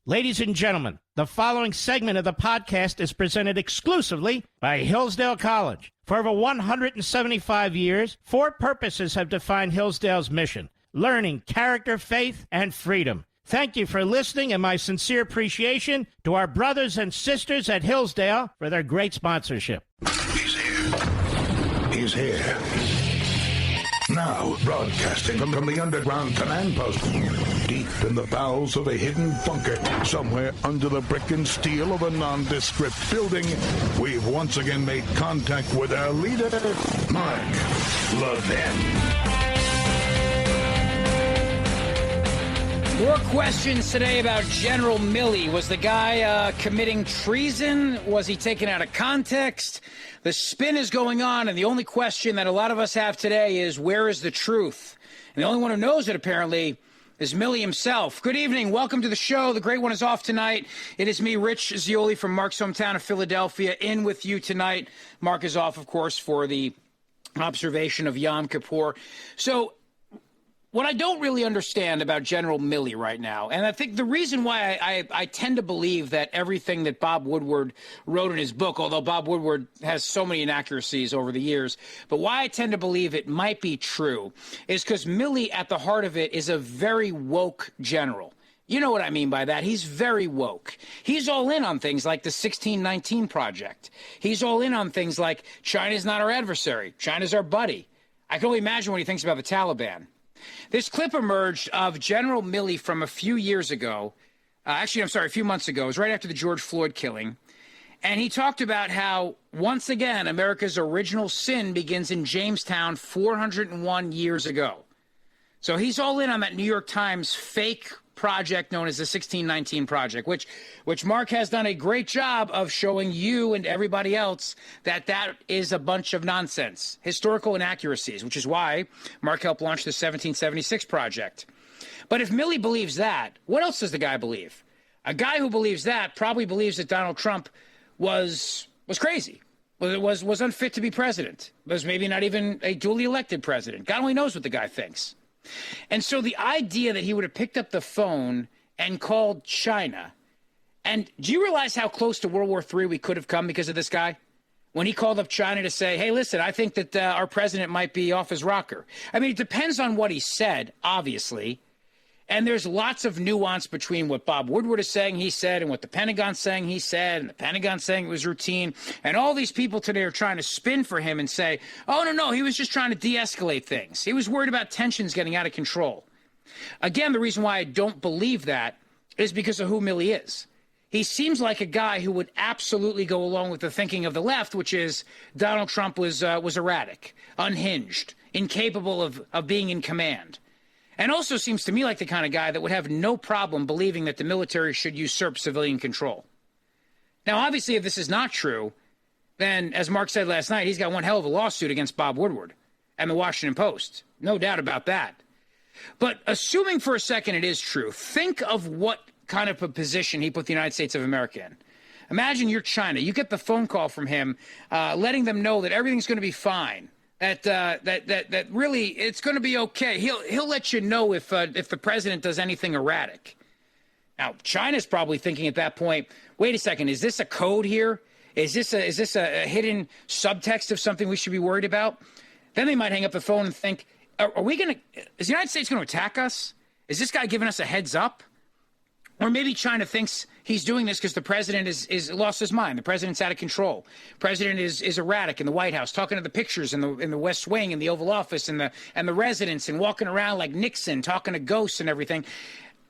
Ladies and gentlemen, the following segment of the podcast is presented exclusively by Hillsdale College. For over 175 years, four purposes have defined Hillsdale's mission: learning, character, faith, and freedom. Thank you for listening, and my sincere appreciation to our brothers and sisters at Hillsdale for their great sponsorship. He's here. He's here. Now, broadcasting from the underground command post, deep in the bowels of a hidden bunker, somewhere under the brick and steel of a nondescript building, we've once again made contact with our leader, Mark Levin. More questions today about General Milley. Was the guy committing treason? Was he taken out of context? The spin is going on, and the only question that a lot of us have today is, where is the truth? And the only one who knows it, apparently, is Milley himself. Good evening. Welcome to the show. The great one is off tonight. It is me, Rich Zioli, from Mark's hometown of Philadelphia, in with you tonight. Mark is off, of course, for the observation of Yom Kippur. So what I don't really understand about General Milley right now, and I think the reason why I tend to believe that everything that Bob Woodward wrote in his book, although Bob Woodward has so many inaccuracies over the years, but why I tend to believe it might be true is because Milley, at the heart of it, is a very woke general. You know what I mean by that. He's very woke. He's all in on things like the 1619 Project. He's all in on things like China's not our adversary. China's our buddy. I can only imagine what he thinks about the Taliban. This clip emerged of General Milley from a few years ago. A few months ago. It was right after the George Floyd killing. And he talked about how, once again, America's original sin begins in Jamestown 401 years ago. So he's all in on that New York Times fake project known as the 1619 Project, which Mark has done a great job of showing you and everybody else that is a bunch of nonsense, historical inaccuracies, which is why Mark helped launch the 1776 Project. But if Milley believes that, what else does the guy believe? A guy who believes that probably believes that Donald Trump was crazy, was unfit to be president, was maybe not even a duly elected president. God only knows what the guy thinks. And so the idea that he would have picked up the phone and called China, and do you realize how close to World War III we could have come because of this guy? When he called up China to say, hey, listen, I think that our president might be off his rocker. I mean, it depends on what he said, obviously. And there's lots of nuance between what Bob Woodward is saying he said and what the Pentagon's saying he said, and the Pentagon saying it was routine. And all these people today are trying to spin for him and say, oh, no, he was just trying to de-escalate things. He was worried about tensions getting out of control. Again, the reason why I don't believe that is because of who Milley is. He seems like a guy who would absolutely go along with the thinking of the left, which is Donald Trump was erratic, unhinged, incapable of being in command. And also seems to me like the kind of guy that would have no problem believing that the military should usurp civilian control. Now, obviously, if this is not true, then, as Mark said last night, he's got one hell of a lawsuit against Bob Woodward and the Washington Post. No doubt about that. But assuming for a second it is true, think of what kind of a position he put the United States of America in. Imagine you're China. You get the phone call from him letting them know that everything's going to be fine. That really it's going to be okay. He'll let you know if the president does anything erratic. Now, China's probably thinking at that point, wait a second, is this a code here? Is this a hidden subtext of something we should be worried about? Then they might hang up the phone and think, is the United States going to attack us? Is this guy giving us a heads up? Or maybe China thinks he's doing this because the president is lost his mind. The president's out of control. President is erratic in the White House, talking to the pictures in the West Wing, in the Oval Office, and the residents, and walking around like Nixon, talking to ghosts and everything.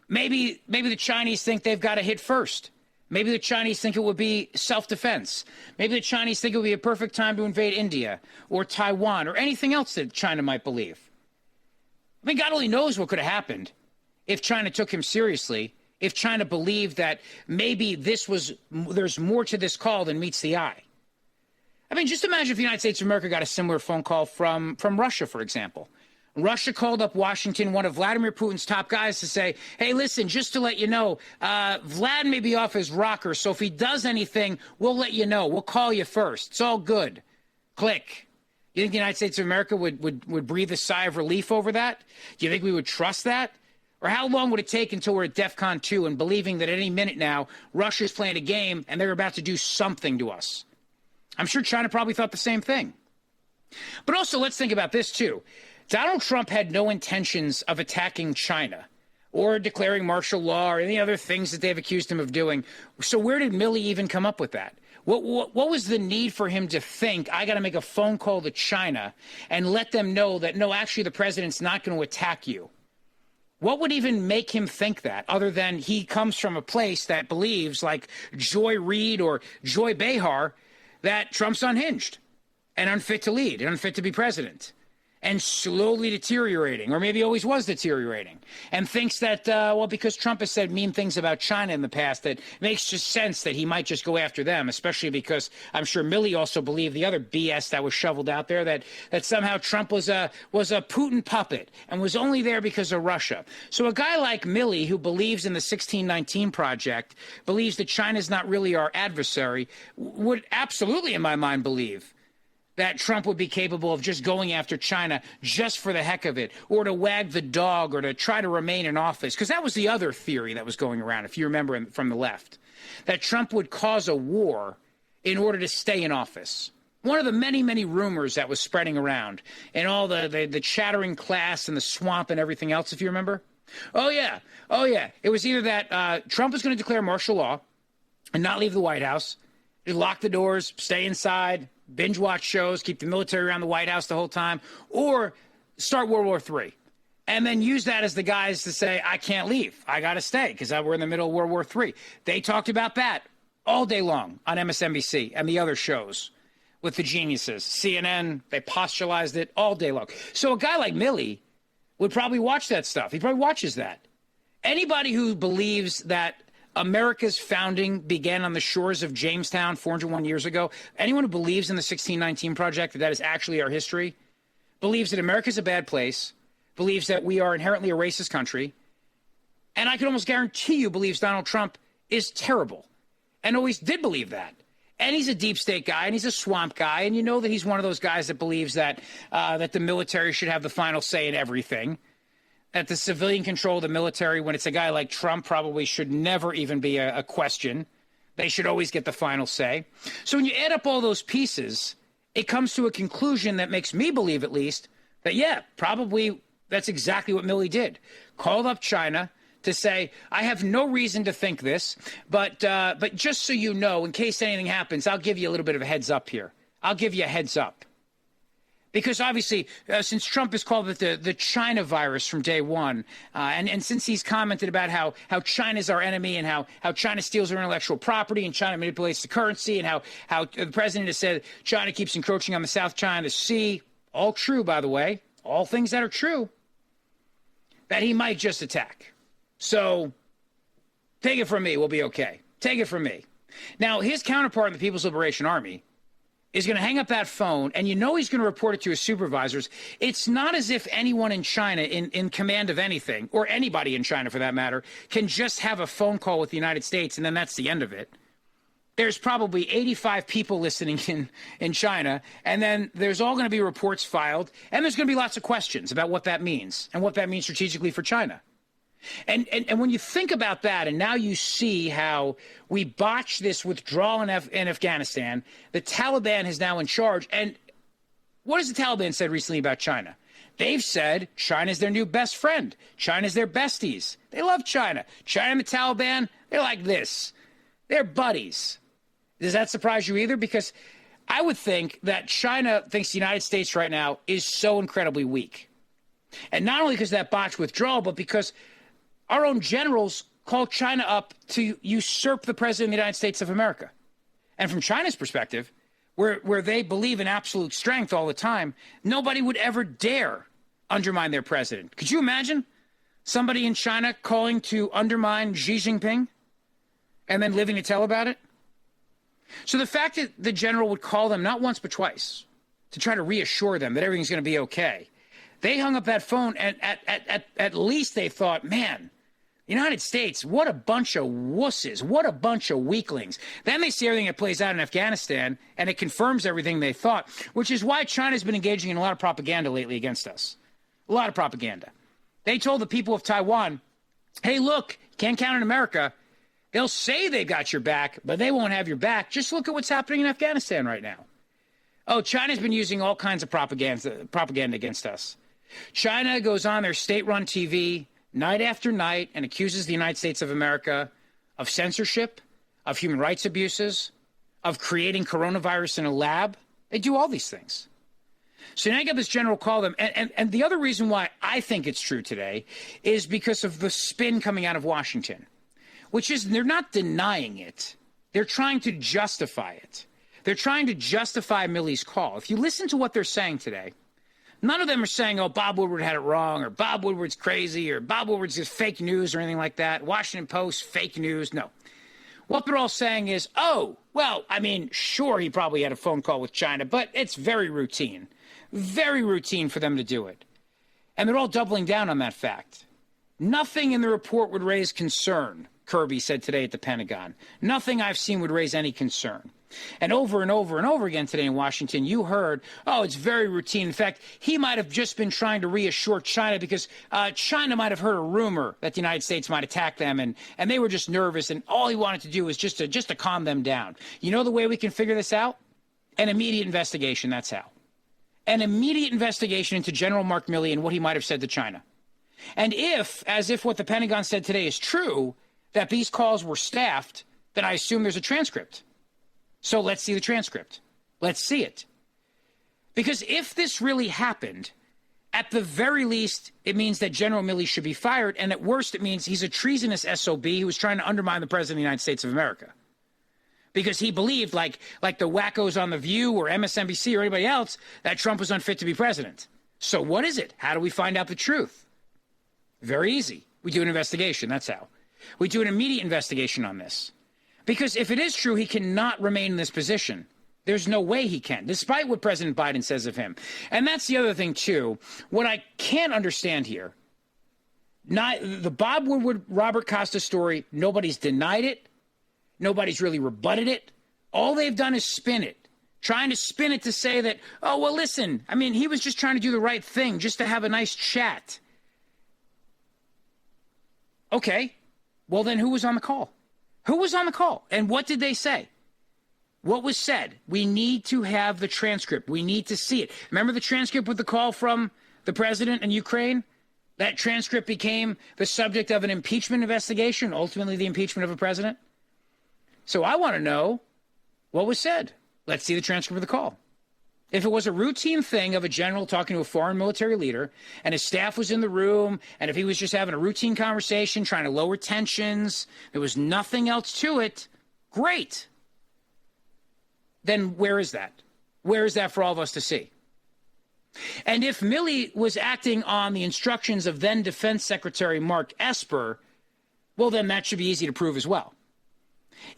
Maybe the Chinese think they've got to hit first. Maybe the Chinese think it would be self-defense. Maybe the Chinese think it would be a perfect time to invade India or Taiwan or anything else that China might believe. I mean, God only knows what could have happened if China took him seriously. If China believed that maybe there's more to this call than meets the eye. I mean, just imagine if the United States of America got a similar phone call from Russia, for example. Russia called up Washington, one of Vladimir Putin's top guys, to say, hey, listen, just to let you know, Vlad may be off his rocker, so if he does anything, we'll let you know. We'll call you first. It's all good. Click. You think the United States of America would breathe a sigh of relief over that? Do you think we would trust that? Or how long would it take until we're at DEFCON 2 and believing that at any minute now, Russia's playing a game and they're about to do something to us? I'm sure China probably thought the same thing. But also, let's think about this, too. Donald Trump had no intentions of attacking China or declaring martial law or any other things that they've accused him of doing. So where did Milley even come up with that? What was the need for him to think, I got to make a phone call to China and let them know that, no, actually the president's not going to attack you? What would even make him think that, other than he comes from a place that believes, like Joy Reid or Joy Behar, that Trump's unhinged and unfit to lead and unfit to be president and slowly deteriorating, or maybe always was deteriorating, and thinks that, well, because Trump has said mean things about China in the past, that makes just sense that he might just go after them, especially because I'm sure Milley also believed the other BS that was shoveled out there, that somehow Trump was a Putin puppet and was only there because of Russia. So a guy like Milley, who believes in the 1619 Project, believes that China's not really our adversary, would absolutely, in my mind, believe that Trump would be capable of just going after China just for the heck of it, or to wag the dog, or to try to remain in office. Because that was the other theory that was going around, if you remember from the left, that Trump would cause a war in order to stay in office. One of the many, many rumors that was spreading around, and all the chattering class and the swamp and everything else, if you remember. Oh, yeah. It was either that Trump was going to declare martial law and not leave the White House, lock the doors, stay inside, binge watch shows, keep the military around the White House the whole time, or start World War III. And then use that as the guise to say, I can't leave. I got to stay because we're in the middle of World War III. They talked about that all day long on MSNBC and the other shows with the geniuses. CNN, they postularized it all day long. So a guy like Milley would probably watch that stuff. He probably watches that. Anybody who believes that America's founding began on the shores of Jamestown 401 years ago, anyone who believes in the 1619 Project, that is actually our history, believes that America's a bad place, believes that we are inherently a racist country, and I can almost guarantee you believes Donald Trump is terrible, and always did believe that. And he's a deep state guy, and he's a swamp guy, and you know that he's one of those guys that believes that that the military should have the final say in everything. That the civilian control of the military, when it's a guy like Trump, probably should never even be a question. They should always get the final say. So when you add up all those pieces, it comes to a conclusion that makes me believe, at least, that, yeah, probably that's exactly what Milley did. Called up China to say, I have no reason to think this, but just so you know, in case anything happens, I'll give you a little bit of a heads up here. I'll give you a heads up. Because obviously, since Trump has called it the China virus from day one, and since he's commented about how China's our enemy and how China steals our intellectual property and China manipulates the currency and how the president has said China keeps encroaching on the South China Sea, all true, by the way, all things that are true, that he might just attack. So take it from me, we'll be okay. Take it from me. Now, his counterpart in the People's Liberation Army is going to hang up that phone, and you know he's going to report it to his supervisors. It's not as if anyone in China in command of anything, or anybody in China for that matter, can just have a phone call with the United States, and then that's the end of it. There's probably 85 people listening in China, and then there's all going to be reports filed, and there's going to be lots of questions about what that means and what that means strategically for China. And when you think about that, and now you see how we botched this withdrawal in Afghanistan, the Taliban is now in charge. And what has the Taliban said recently about China? They've said China's their new best friend. China's their besties. They love China. China and the Taliban, they're like this. They're buddies. Does that surprise you either? Because I would think that China thinks the United States right now is so incredibly weak. And not only because of that botched withdrawal, but because our own generals called China up to usurp the president of the United States of America. And from China's perspective, where they believe in absolute strength all the time, nobody would ever dare undermine their president. Could you imagine somebody in China calling to undermine Xi Jinping and then living to tell about it? So the fact that the general would call them not once but twice to try to reassure them that everything's going to be okay, they hung up that phone, and at least they thought, man, United States, what a bunch of wusses, what a bunch of weaklings. Then they see everything that plays out in Afghanistan, and it confirms everything they thought, which is why China's been engaging in a lot of propaganda lately against us. A lot of propaganda. They told the people of Taiwan, Hey, look, can't count on America. They'll say they got your back, but they won't have your back. Just look at what's happening in Afghanistan right now. Oh, China's been using all kinds of propaganda against us. China goes on their state-run TV night after night and accuses the United States of America of censorship, of human rights abuses, of creating coronavirus in a lab. They do all these things. So now you got this general call them. And the other reason why I think it's true today is because of the spin coming out of Washington, which is they're not denying it. They're trying to justify it. They're trying to justify Milley's call. If you listen to what they're saying today, none of them are saying, oh, Bob Woodward had it wrong, or Bob Woodward's crazy, or Bob Woodward's just fake news or anything like that. Washington Post, fake news. No. What they're all saying is, oh, well, I mean, sure, he probably had a phone call with China, but it's very routine for them to do it. And they're all doubling down on that fact. Nothing in the report would raise concern, Kirby said today at the Pentagon. Nothing I've seen would raise any concern. And over and over and over again today in Washington, you heard, oh, it's very routine. In fact, he might have just been trying to reassure China because China might have heard a rumor that the United States might attack them, and they were just nervous, and all he wanted to do was just to calm them down. You know the way we can figure this out? An immediate investigation, that's how. An immediate investigation into General Mark Milley and what he might have said to China. And if what the Pentagon said today is true, that these calls were staffed, then I assume there's a transcript. So let's see the transcript. Let's see it. Because if this really happened, at the very least, it means that General Milley should be fired. And at worst, it means he's a treasonous SOB who was trying to undermine the President of the United States of America. Because he believed, like the wackos on The View or MSNBC or anybody else, that Trump was unfit to be president. So what is it? How do we find out the truth? Very easy. We do an investigation. That's how. We do an immediate investigation on this. Because if it is true, he cannot remain in this position. There's no way he can, despite what President Biden says of him. And that's the other thing, too. What I can't understand here, the Bob Woodward, Robert Costa story, nobody's denied it. Nobody's really rebutted it. All they've done is spin it, trying to spin it to say that, oh, well, listen, I mean, he was just trying to do the right thing, just to have a nice chat. Okay, well, then who was on the call? Who was on the call? And what did they say? What was said? We need to have the transcript. We need to see it. Remember the transcript with the call from the president in Ukraine? That transcript became the subject of an impeachment investigation, ultimately the impeachment of a president. So I want to know what was said. Let's see the transcript of the call. If it was a routine thing of a general talking to a foreign military leader and his staff was in the room, and if he was just having a routine conversation, trying to lower tensions, there was nothing else to it, great. Then where is that? Where is that for all of us to see? And if Milley was acting on the instructions of then Defense Secretary Mark Esper, well, then that should be easy to prove as well.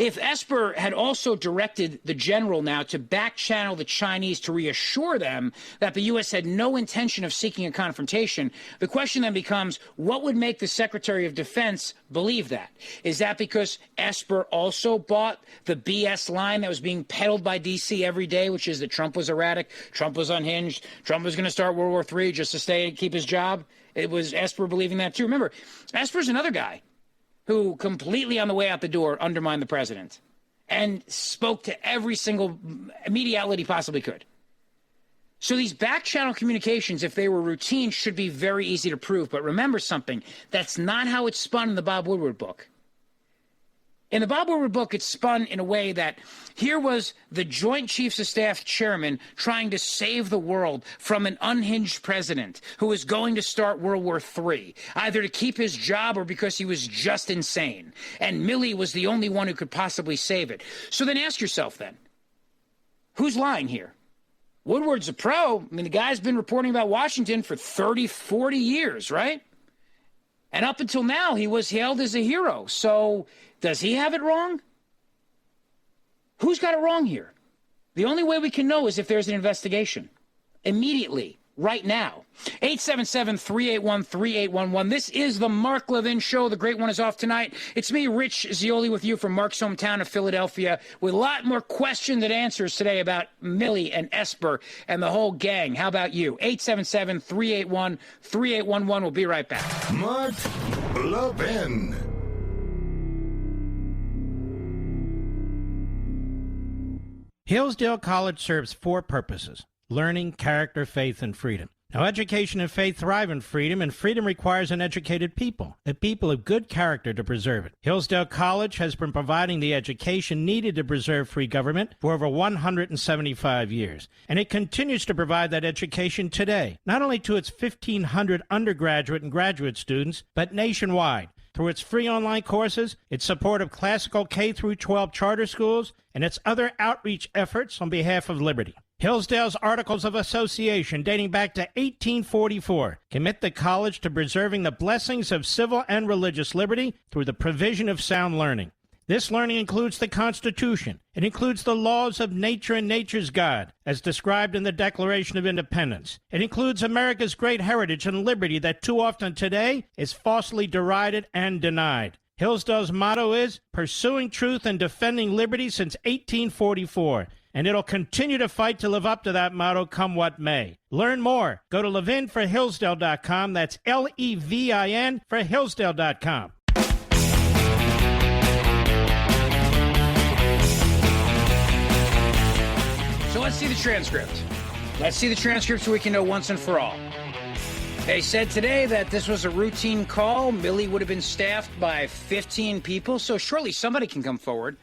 If Esper had also directed the general now to back-channel the Chinese to reassure them that the U.S. had no intention of seeking a confrontation, the question then becomes, what would make the Secretary of Defense believe that? Is that because Esper also bought the BS line that was being peddled by D.C. every day, which is that Trump was erratic, Trump was unhinged, Trump was going to start World War III just to stay and keep his job? It was Esper believing that too. Remember, Esper's another guy who completely on the way out the door undermined the president and spoke to every single media outlet he possibly could. So these back-channel communications, if they were routine, should be very easy to prove. But remember something, that's not how it's spun in the Bob Woodward book. In the Bob Woodward book, it's spun in a way that here was the Joint Chiefs of Staff chairman trying to save the world from an unhinged president who was going to start World War III, either to keep his job or because he was just insane. And Milley was the only one who could possibly save it. So then ask yourself then, who's lying here? Woodward's a pro. I mean, the guy's been reporting about Washington for 30, 40 years, right? And up until now, he was hailed as a hero. So does he have it wrong? Who's got it wrong here? The only way we can know is if there's an investigation. Immediately, right now. 877-381-3811. This is the Mark Levin Show. The great one is off tonight. It's me, Rich Zioli, with you from Mark's hometown of Philadelphia, with a lot more questions and answers today about Milley and Esper and the whole gang. How about you? 877-381-3811. We'll be right back. Mark Levin. Hillsdale College serves four purposes: learning, character, faith, and freedom. Now, education and faith thrive in freedom, and freedom requires an educated people, a people of good character to preserve it. Hillsdale College has been providing the education needed to preserve free government for over 175 years, and it continues to provide that education today, not only to its 1,500 undergraduate and graduate students, but nationwide, through its free online courses, its support of classical K-12 charter schools, and its other outreach efforts on behalf of liberty. Hillsdale's Articles of Association, dating back to 1844, commit the college to preserving the blessings of civil and religious liberty through the provision of sound learning. This learning includes the Constitution. It includes the laws of nature and nature's God, as described in the Declaration of Independence. It includes America's great heritage and liberty that too often today is falsely derided and denied. Hillsdale's motto is pursuing truth and defending liberty since 1844, and it'll continue to fight to live up to that motto come what may. Learn more. Go to ləvɪn4hillsdale.com. That's L-E-V-I-N for Hillsdale.com. So let's see the transcript. Let's see the transcript so we can know once and for all. They said today that this was a routine call. Milley would have been staffed by 15 people, so surely somebody can come forward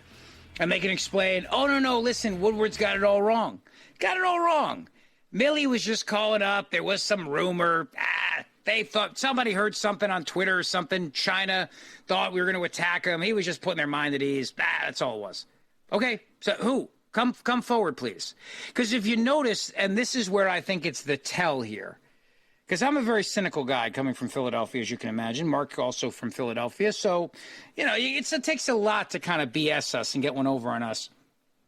and they can explain, oh, no, listen, Woodward's got it all wrong. Got it all wrong. Milley was just calling up. There was some rumor. They thought somebody heard something on Twitter or something. China thought we were going to attack him. He was just putting their mind at ease. That's all it was. Okay, so who? Come forward, please. Because if you notice, and this is where I think it's the tell here, because I'm a very cynical guy coming from Philadelphia, as you can imagine. Mark also from Philadelphia. So, it takes a lot to kind of BS us and get one over on us.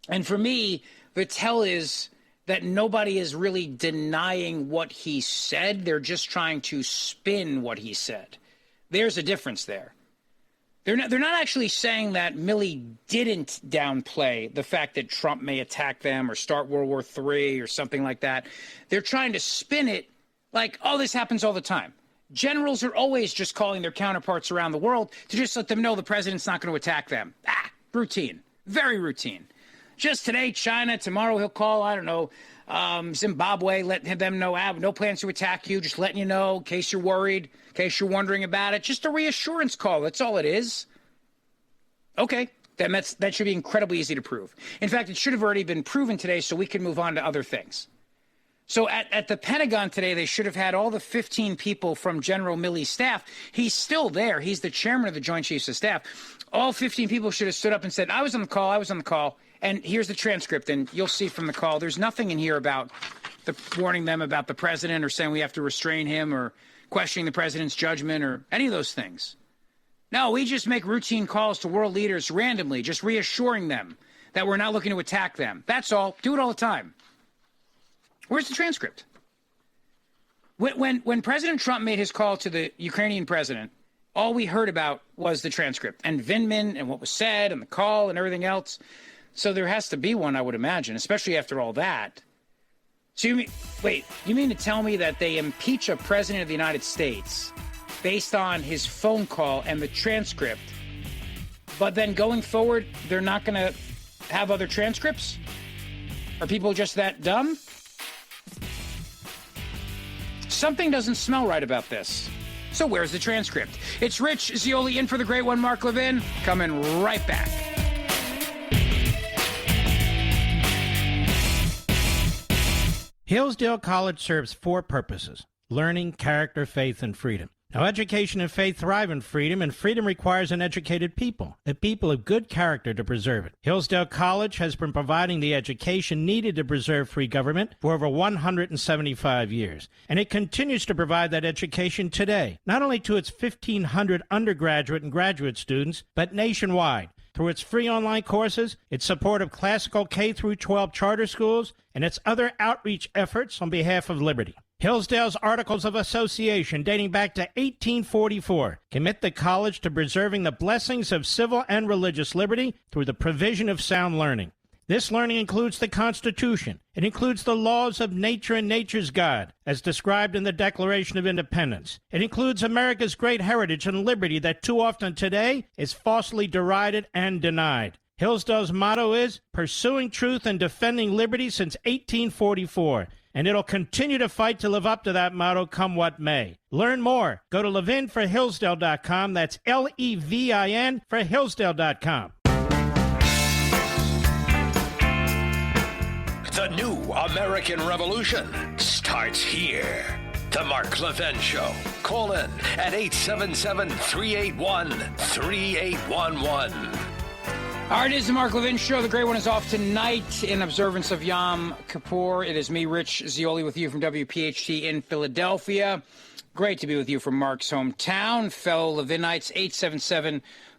And for me, the tell is that nobody is really denying what he said. They're just trying to spin what he said. There's a difference there. They're not actually saying that Milley didn't downplay the fact that Trump may attack them or start World War III or something like that. They're trying to spin it like, oh, this happens all the time. Generals are always just calling their counterparts around the world to just let them know the president's not going to attack them. Routine. Very routine. Just today, China. Tomorrow he'll call, I don't know, Zimbabwe, let them know, I have no plans to attack you, just letting you know in case you're worried, in case you're wondering about it. Just a reassurance call. That's all it is. Okay. Then that should be incredibly easy to prove. In fact, it should have already been proven today so we can move on to other things. So at the Pentagon today, they should have had all the 15 people from General Milley's staff. He's still there. He's the chairman of the Joint Chiefs of Staff. All 15 people should have stood up and said, I was on the call. And here's the transcript, and you'll see from the call, there's nothing in here about warning them about the president or saying we have to restrain him or questioning the president's judgment or any of those things. No, we just make routine calls to world leaders randomly, just reassuring them that we're not looking to attack them. That's all. Do it all the time. Where's the transcript? When President Trump made his call to the Ukrainian president, all we heard about was the transcript and Vindman and what was said and the call and everything else. So there has to be one, I would imagine, especially after all that. So you mean to tell me that they impeach a president of the United States based on his phone call and the transcript, but then going forward, they're not going to have other transcripts? Are people just that dumb? Something doesn't smell right about this. So where's the transcript? It's Rich Zeoli in for the great one, Mark Levin. Coming right back. Hillsdale College serves four purposes: learning, character, faith, and freedom. Now, education and faith thrive in freedom, and freedom requires an educated people, a people of good character to preserve it. Hillsdale College has been providing the education needed to preserve free government for over 175 years, and it continues to provide that education today, not only to its 1,500 undergraduate and graduate students, but nationwide, through its free online courses, its support of classical K-12 charter schools, and its other outreach efforts on behalf of liberty. Hillsdale's Articles of Association, dating back to 1844, commit the college to preserving the blessings of civil and religious liberty through the provision of sound learning. This learning includes the Constitution. It includes the laws of nature and nature's God, as described in the Declaration of Independence. It includes America's great heritage and liberty that too often today is falsely derided and denied. Hillsdale's motto is pursuing truth and defending liberty since 1844, and it'll continue to fight to live up to that motto come what may. Learn more. Go to ləヴɪn4hillsdale.com. That's L-E-V-I-N for Hillsdale.com. The new American Revolution starts here. The Mark Levin Show. Call in at 877-381-3811. All right, it is the Mark Levin Show. The great one is off tonight in observance of Yom Kippur. It is me, Rich Zioli, with you from WPHT in Philadelphia. Great to be with you from Mark's hometown. Fellow Levinites,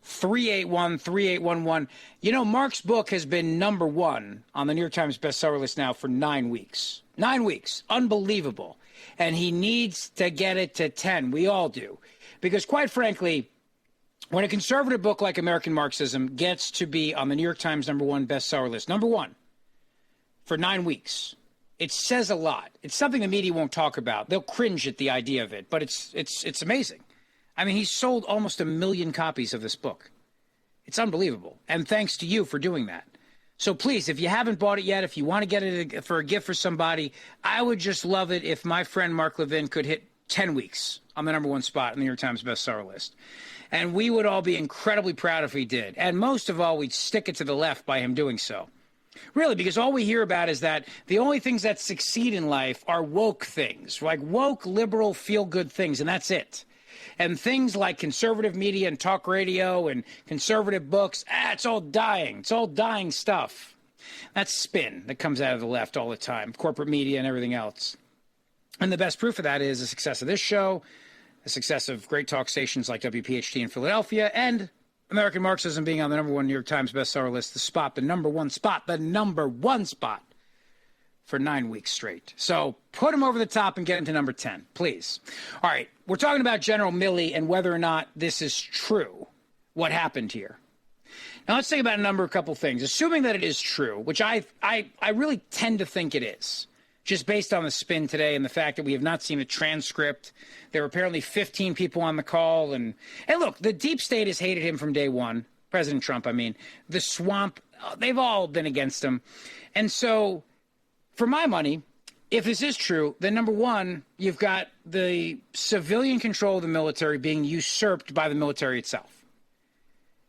877-381-3811. You know, Mark's book has been #1 on the New York Times bestseller list now for 9 weeks. 9 weeks. Unbelievable. And he needs to get it to 10. We all do. Because quite frankly, when a conservative book like American Marxism gets to be on the New York Times #1 bestseller list, #1, for 9 weeks, it says a lot. It's something the media won't talk about. They'll cringe at the idea of it, but it's amazing. I mean, he's sold almost 1 million copies of this book. It's unbelievable. And thanks to you for doing that. So please, if you haven't bought it yet, if you want to get it for a gift for somebody, I would just love it if my friend Mark Levin could hit 10 weeks on the #1 spot on the New York Times bestseller list. And we would all be incredibly proud if he did. And most of all, we'd stick it to the left by him doing so. Really, because all we hear about is that the only things that succeed in life are woke things, like woke, liberal, feel-good things, and that's it. And things like conservative media and talk radio and conservative books, it's all dying. It's all dying stuff. That's spin that comes out of the left all the time, corporate media and everything else. And the best proof of that is the success of this show, the success of great talk stations like WPHT in Philadelphia, and American Marxism being on the #1 New York Times bestseller list, the #1 spot for 9 weeks straight. So put him over the top and get him to #10, please. All right, we're talking about General Milley and whether or not this is true, what happened here. Now let's think about a couple things. Assuming that it is true, which I really tend to think it is, just based on the spin today and the fact that we have not seen a transcript. There were apparently 15 people on the call. And look, the deep state has hated him from day one. President Trump, I mean. The swamp, they've all been against him. And so, for my money, if this is true, then #1, you've got the civilian control of the military being usurped by the military itself.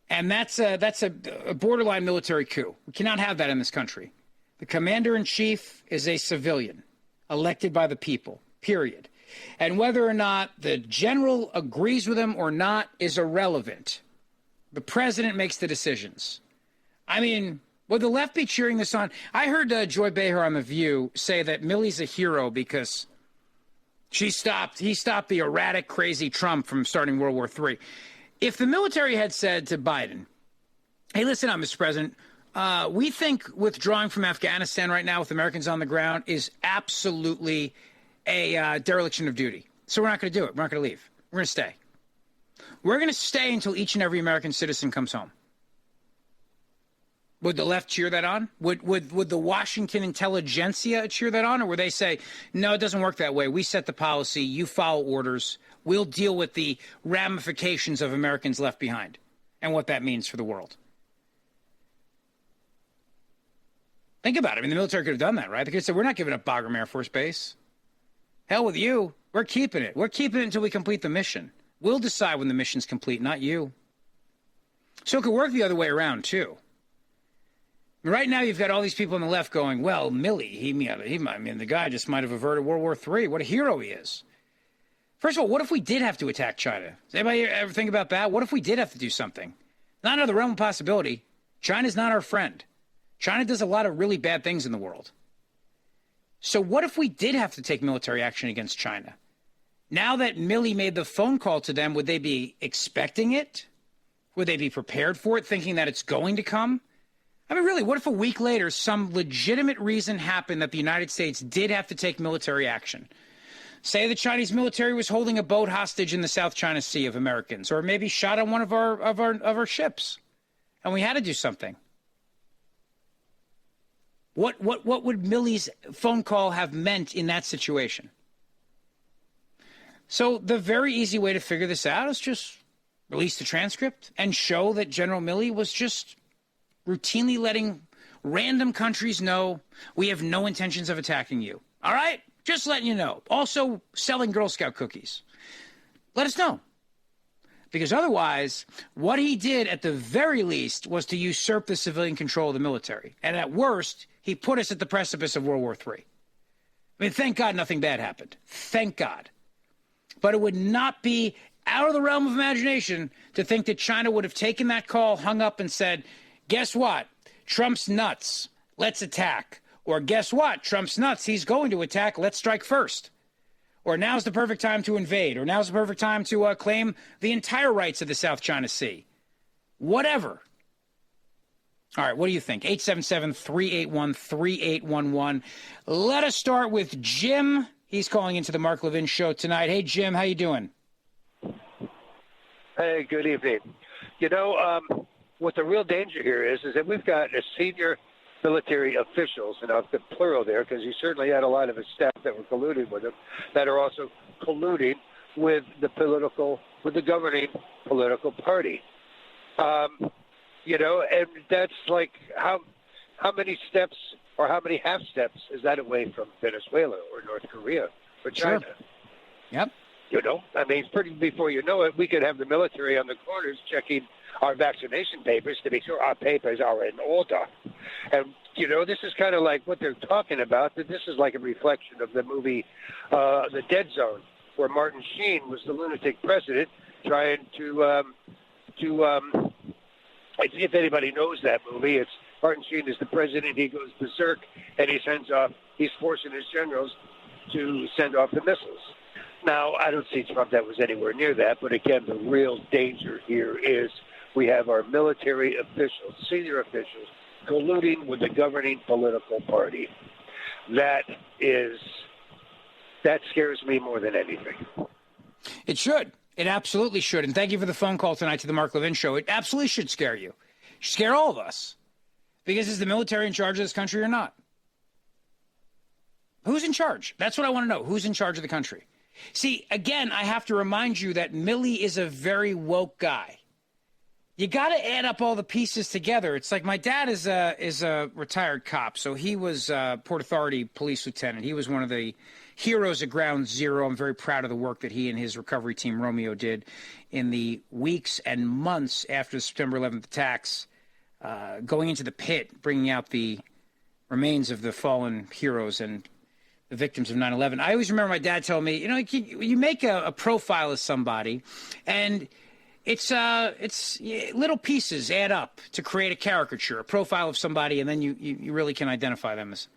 And that's a borderline military coup. We cannot have that in this country. The commander-in-chief is a civilian, elected by the people, period. And whether or not the general agrees with him or not is irrelevant. The president makes the decisions. I mean, would the left be cheering this on? I heard Joy Behar on The View say that Milley's a hero because he stopped the erratic, crazy Trump from starting World War III. If the military had said to Biden, hey, listen up, Mr. President, we think withdrawing from Afghanistan right now with Americans on the ground is absolutely a dereliction of duty. So we're not going to do it. We're not going to leave. We're going to stay. We're going to stay until each and every American citizen comes home. Would the left cheer that on? Would the Washington intelligentsia cheer that on? Or would they say, no, it doesn't work that way. We set the policy. You follow orders. We'll deal with the ramifications of Americans left behind and what that means for the world. Think about it. I mean, the military could have done that, right? They could have said, we're not giving up Bagram Air Force Base. Hell with you. We're keeping it. We're keeping it until we complete the mission. We'll decide when the mission's complete, not you. So it could work the other way around, too. Right now, you've got all these people on the left going, well, Milley, the guy just might have averted World War III. What a hero he is. First of all, what if we did have to attack China? Does anybody ever think about that? What if we did have to do something? Not another realm of possibility. China's not our friend. China does a lot of really bad things in the world. So what if we did have to take military action against China? Now that Milley made the phone call to them, would they be expecting it? Would they be prepared for it, thinking that it's going to come? I mean, really, what if a week later some legitimate reason happened that the United States did have to take military action? Say the Chinese military was holding a boat hostage in the South China Sea of Americans, or maybe shot on one of our ships, and we had to do something. What would Milley's phone call have meant in that situation? So the very easy way to figure this out is just release the transcript and show that General Milley was just routinely letting random countries know we have no intentions of attacking you. All right? Just letting you know. Also selling Girl Scout cookies. Let us know. Because otherwise, what he did at the very least was to usurp the civilian control of the military. And at worst, he put us at the precipice of World War III. I mean, thank God nothing bad happened. Thank God. But it would not be out of the realm of imagination to think that China would have taken that call, hung up, and said, guess what? Trump's nuts. Let's attack. Or guess what? Trump's nuts. He's going to attack. Let's strike first. Or now's the perfect time to invade. Or now's the perfect time to claim the entire rights of the South China Sea. Whatever. All right, what do you think? 877-381-3811. Let us start with Jim. He's calling into the Mark Levin Show tonight. Hey, Jim, how you doing? Hey, good evening. You know, what the real danger here is that we've got a senior military officials, and I've got plural there because he certainly had a lot of his staff that were colluding with him, that are also colluding with the governing political party. You know, and that's like how many steps or how many half steps is that away from Venezuela or North Korea or China? Sure. Yep. You know, I mean, before you know it, we could have the military on the corners checking our vaccination papers to be sure our papers are in order. And, you know, this is kind of like what they're talking about. That this is like a reflection of the movie The Dead Zone, where Martin Sheen was the lunatic president trying to if anybody knows that movie, it's Martin Sheen is the president. He goes berserk, and he's forcing his generals to send off the missiles. Now, I don't see Trump that was anywhere near that, but again, the real danger here is we have our military officials, senior officials, colluding with the governing political party. That scares me more than anything. It should. It absolutely should. And thank you for the phone call tonight to the Mark Levin Show. It absolutely should scare you. It should scare all of us. Because is the military in charge of this country or not? Who's in charge? That's what I want to know. Who's in charge of the country? See, again, I have to remind you that Milley is a very woke guy. You got to add up all the pieces together. It's like my dad is a retired cop, so he was Port Authority police lieutenant. He was one of the heroes at Ground Zero. I'm very proud of the work that he and his recovery team, Romeo, did in the weeks and months after the September 11th attacks, going into the pit, bringing out the remains of the fallen heroes and the victims of 9/11. I always remember my dad telling me, you know, you make a profile of somebody, and it's little pieces add up to create a caricature, a profile of somebody, and then you really can identify them as.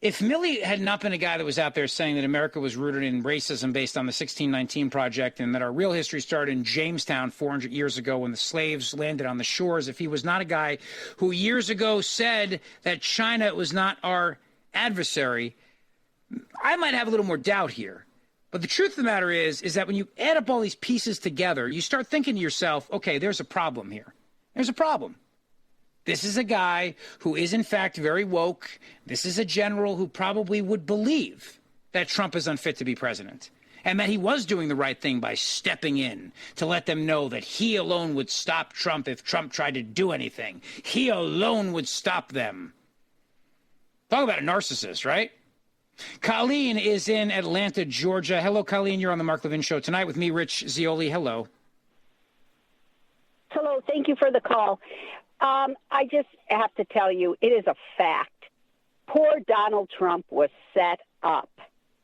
If Milley had not been a guy that was out there saying that America was rooted in racism based on the 1619 Project and that our real history started in Jamestown 400 years ago when the slaves landed on the shores, if he was not a guy who years ago said that China was not our adversary, I might have a little more doubt here. But the truth of the matter is that when you add up all these pieces together, you start thinking to yourself, okay, there's a problem here. There's a problem. This is a guy who is, in fact, very woke. This is a general who probably would believe that Trump is unfit to be president and that he was doing the right thing by stepping in to let them know that he alone would stop Trump if Trump tried to do anything. He alone would stop them. Talk about a narcissist, right? Colleen is in Atlanta, Georgia. Hello, Colleen. You're on the Mark Levin Show tonight with me, Rich Zioli. Hello. Hello. Thank you for the call. I just have to tell you, it is a fact. Poor Donald Trump was set up.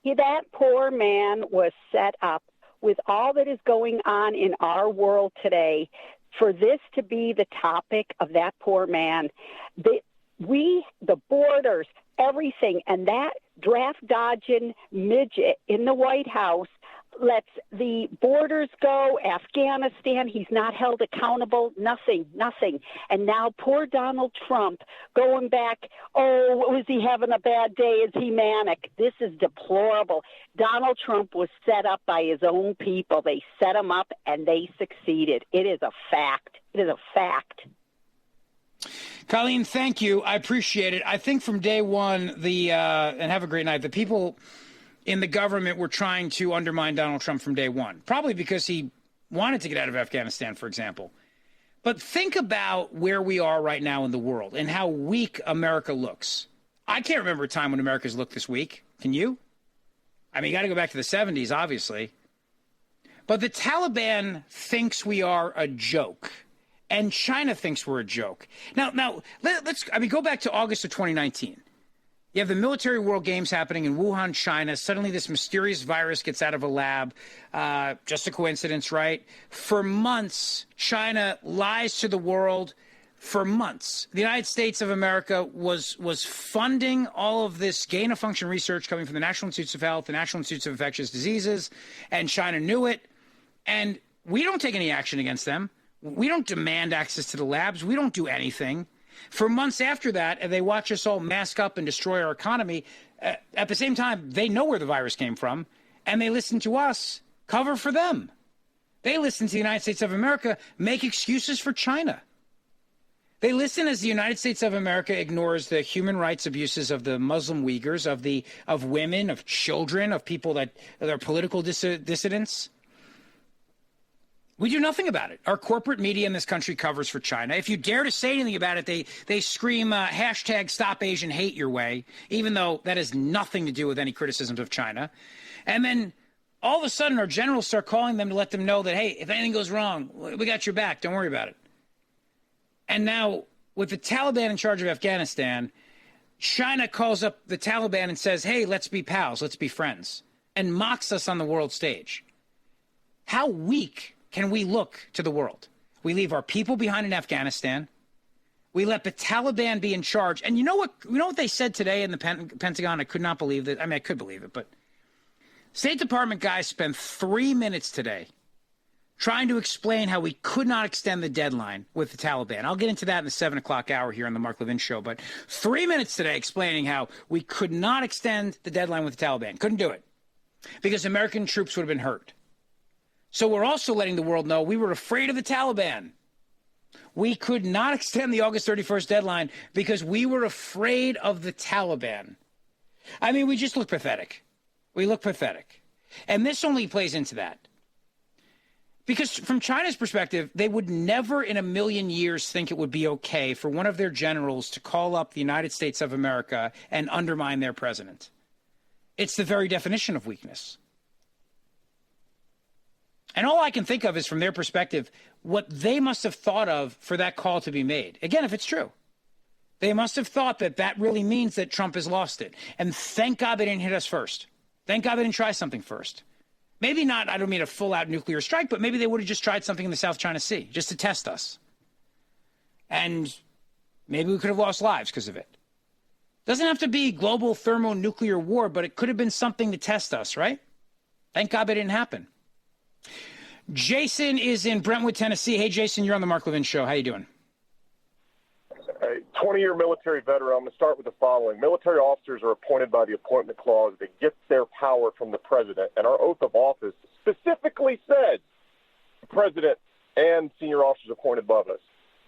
That poor man was set up with all that is going on in our world today for this to be the topic of that poor man. The borders, everything, and that draft-dodging midget in the White House lets the borders go, Afghanistan, he's not held accountable, nothing. And now poor Donald Trump going back, was he having a bad day? Is he manic? This is deplorable. Donald Trump was set up by his own people. They set him up and they succeeded. It is a fact. It is a fact. Colleen, thank you. I appreciate it. I think from day one, and have a great night, the people in the government were trying to undermine Donald Trump from day one, probably because he wanted to get out of Afghanistan, for example. But think about where we are right now in the world and how weak America looks. I can't remember a time when America's looked this weak. Can you? I mean, you got to go back to the 70s, obviously. But the Taliban thinks we are a joke, and China thinks we're a joke. Now, let's go back to August of 2019. You have the Military World Games happening in Wuhan, China. Suddenly this mysterious virus gets out of a lab. Just a coincidence, right? For months, China lies to the world. For months, the United States of America was funding all of this gain-of-function research coming from the National Institutes of Health, the National Institutes of Infectious Diseases, and China knew it. And we don't take any action against them. We don't demand access to the labs. We don't do anything. For months after that, and they watch us all mask up and destroy our economy. At the same time, they know where the virus came from, and they listen to us cover for them. They listen to the United States of America make excuses for China. They listen as the United States of America ignores the human rights abuses of the Muslim Uyghurs, of women, of children, of people that are political dissidents. We do nothing about it. Our corporate media in this country covers for China. If you dare to say anything about it, they scream hashtag Stop Asian Hate your way, even though that has nothing to do with any criticisms of China. And then all of a sudden our generals start calling them to let them know that, hey, if anything goes wrong, we got your back. Don't worry about it. And now, with the Taliban in charge of Afghanistan, China calls up the Taliban and says, hey, let's be pals, let's be friends, and mocks us on the world stage. How weak can we look to the world? We leave our people behind in Afghanistan. We let the Taliban be in charge. And you know what they said today in the Pentagon? I could not believe that. I mean, I could believe it, but State Department guys spent 3 minutes today trying to explain how we could not extend the deadline with the Taliban. I'll get into that in the 7 o'clock hour here on the Mark Levin Show. But 3 minutes today explaining how we could not extend the deadline with the Taliban. Couldn't do it because American troops would have been hurt. So we're also letting the world know we were afraid of the Taliban. We could not extend the August 31st deadline because we were afraid of the Taliban. I mean, we just look pathetic. We look pathetic. And this only plays into that. Because from China's perspective, they would never in a million years think it would be okay for one of their generals to call up the United States of America and undermine their president. It's the very definition of weakness. And all I can think of is from their perspective, what they must have thought of for that call to be made. Again, if it's true, they must have thought that that really means that Trump has lost it. And thank God they didn't hit us first. Thank God they didn't try something first. Maybe not, I don't mean a full-out nuclear strike, but maybe they would have just tried something in the South China Sea just to test us. And maybe we could have lost lives because of it. Doesn't have to be global thermonuclear war, but it could have been something to test us, right? Thank God that didn't happen. Jason is in Brentwood, Tennessee. Hey, Jason, you're on the Mark Levin Show. How you doing? A 20-year military veteran. I'm going to start with the following. Military officers are appointed by the appointment clause. They get their power from the president. And our oath of office specifically says the president and senior officers appointed above us.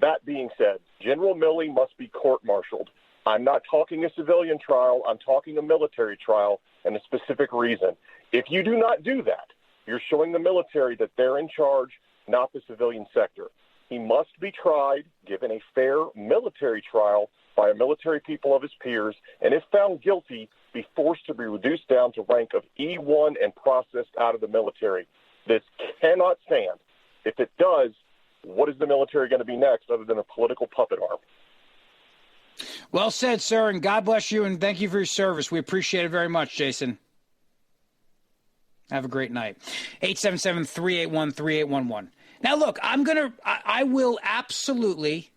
That being said, General Milley must be court-martialed. I'm not talking a civilian trial. I'm talking a military trial and a specific reason. If you do not do that, you're showing the military that they're in charge, not the civilian sector. He must be tried, given a fair military trial by a military people of his peers, and if found guilty, be forced to be reduced down to rank of E1 and processed out of the military. This cannot stand. If it does, what is the military going to be next other than a political puppet arm? Well said, sir, and God bless you, and thank you for your service. We appreciate it very much, Jason. Have a great night. 877-381-3811. Now, look, I will absolutely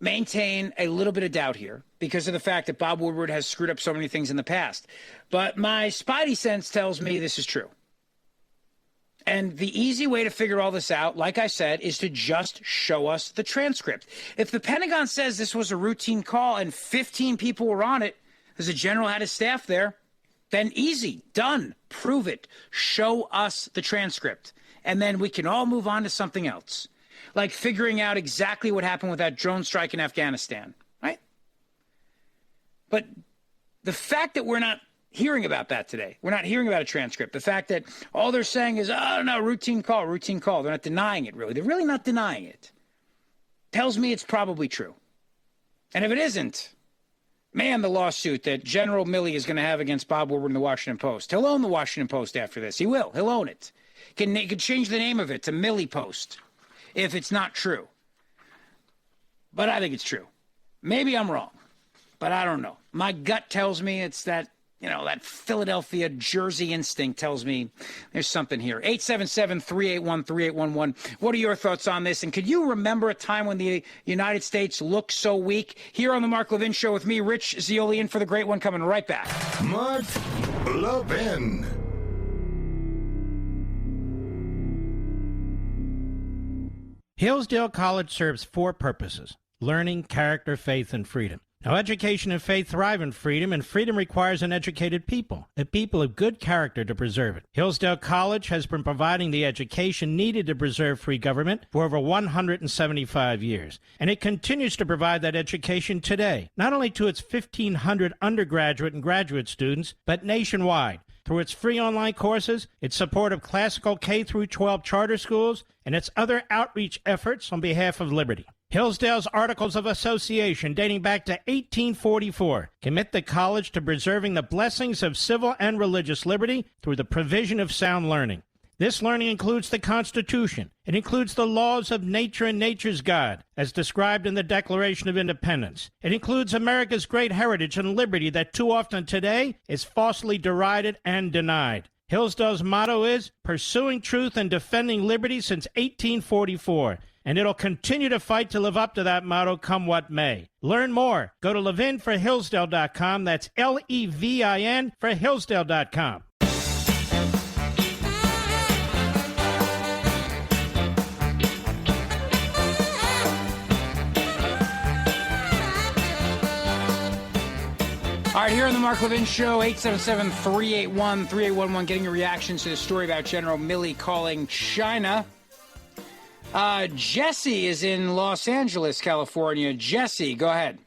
maintain a little bit of doubt here because of the fact that Bob Woodward has screwed up so many things in the past. But my spidey sense tells me this is true. And the easy way to figure all this out, like I said, is to just show us the transcript. If the Pentagon says this was a routine call and 15 people were on it, because the general had his staff there, then easy, done, prove it, show us the transcript. And then we can all move on to something else. like figuring out exactly what happened with that drone strike in Afghanistan, right? But the fact that we're not hearing about that today, we're not hearing about a transcript, the fact that all they're saying is, oh, no, routine call. They're not denying it, really. They're really not denying it. Tells me it's probably true. And if it isn't, man, the lawsuit that General Milley is going to have against Bob Woodward in the Washington Post. He'll own the Washington Post after this. He will. He'll own it. He could change the name of it to Milley Post if it's not true. But I think it's true. Maybe I'm wrong, but I don't know. My gut tells me it's that, that Philadelphia Jersey instinct tells me there's something here. 877-381-3811. What are your thoughts on this? And could you remember a time when the United States looked so weak? Here on the Mark Levin Show with me, Rich Zeoli, in for the great one, coming right back. Mark Levin. Hillsdale College serves 4 purposes: learning, character, faith, and freedom. Now, education and faith thrive in freedom, and freedom requires an educated people, a people of good character to preserve it. Hillsdale College has been providing the education needed to preserve free government for over 175 years, and it continues to provide that education today, not only to its 1,500 undergraduate and graduate students, but nationwide, through its free online courses, its support of classical K-12 charter schools, and its other outreach efforts on behalf of liberty. Hillsdale's Articles of Association, dating back to 1844, commit the college to preserving the blessings of civil and religious liberty through the provision of sound learning. This learning includes the Constitution. It includes the laws of nature and nature's God, as described in the Declaration of Independence. It includes America's great heritage and liberty that too often today is falsely derided and denied. Hillsdale's motto is pursuing truth and defending liberty since 1844. And it'll continue to fight to live up to that motto, come what may. Learn more. Go to levinforhillsdale.com. That's Levin for Hillsdale.com. All right, here on the Mark Levin Show, 877-381-3811, getting your reactions to the story about General Milley calling China. Jesse is in Los Angeles, California. Jesse, go ahead.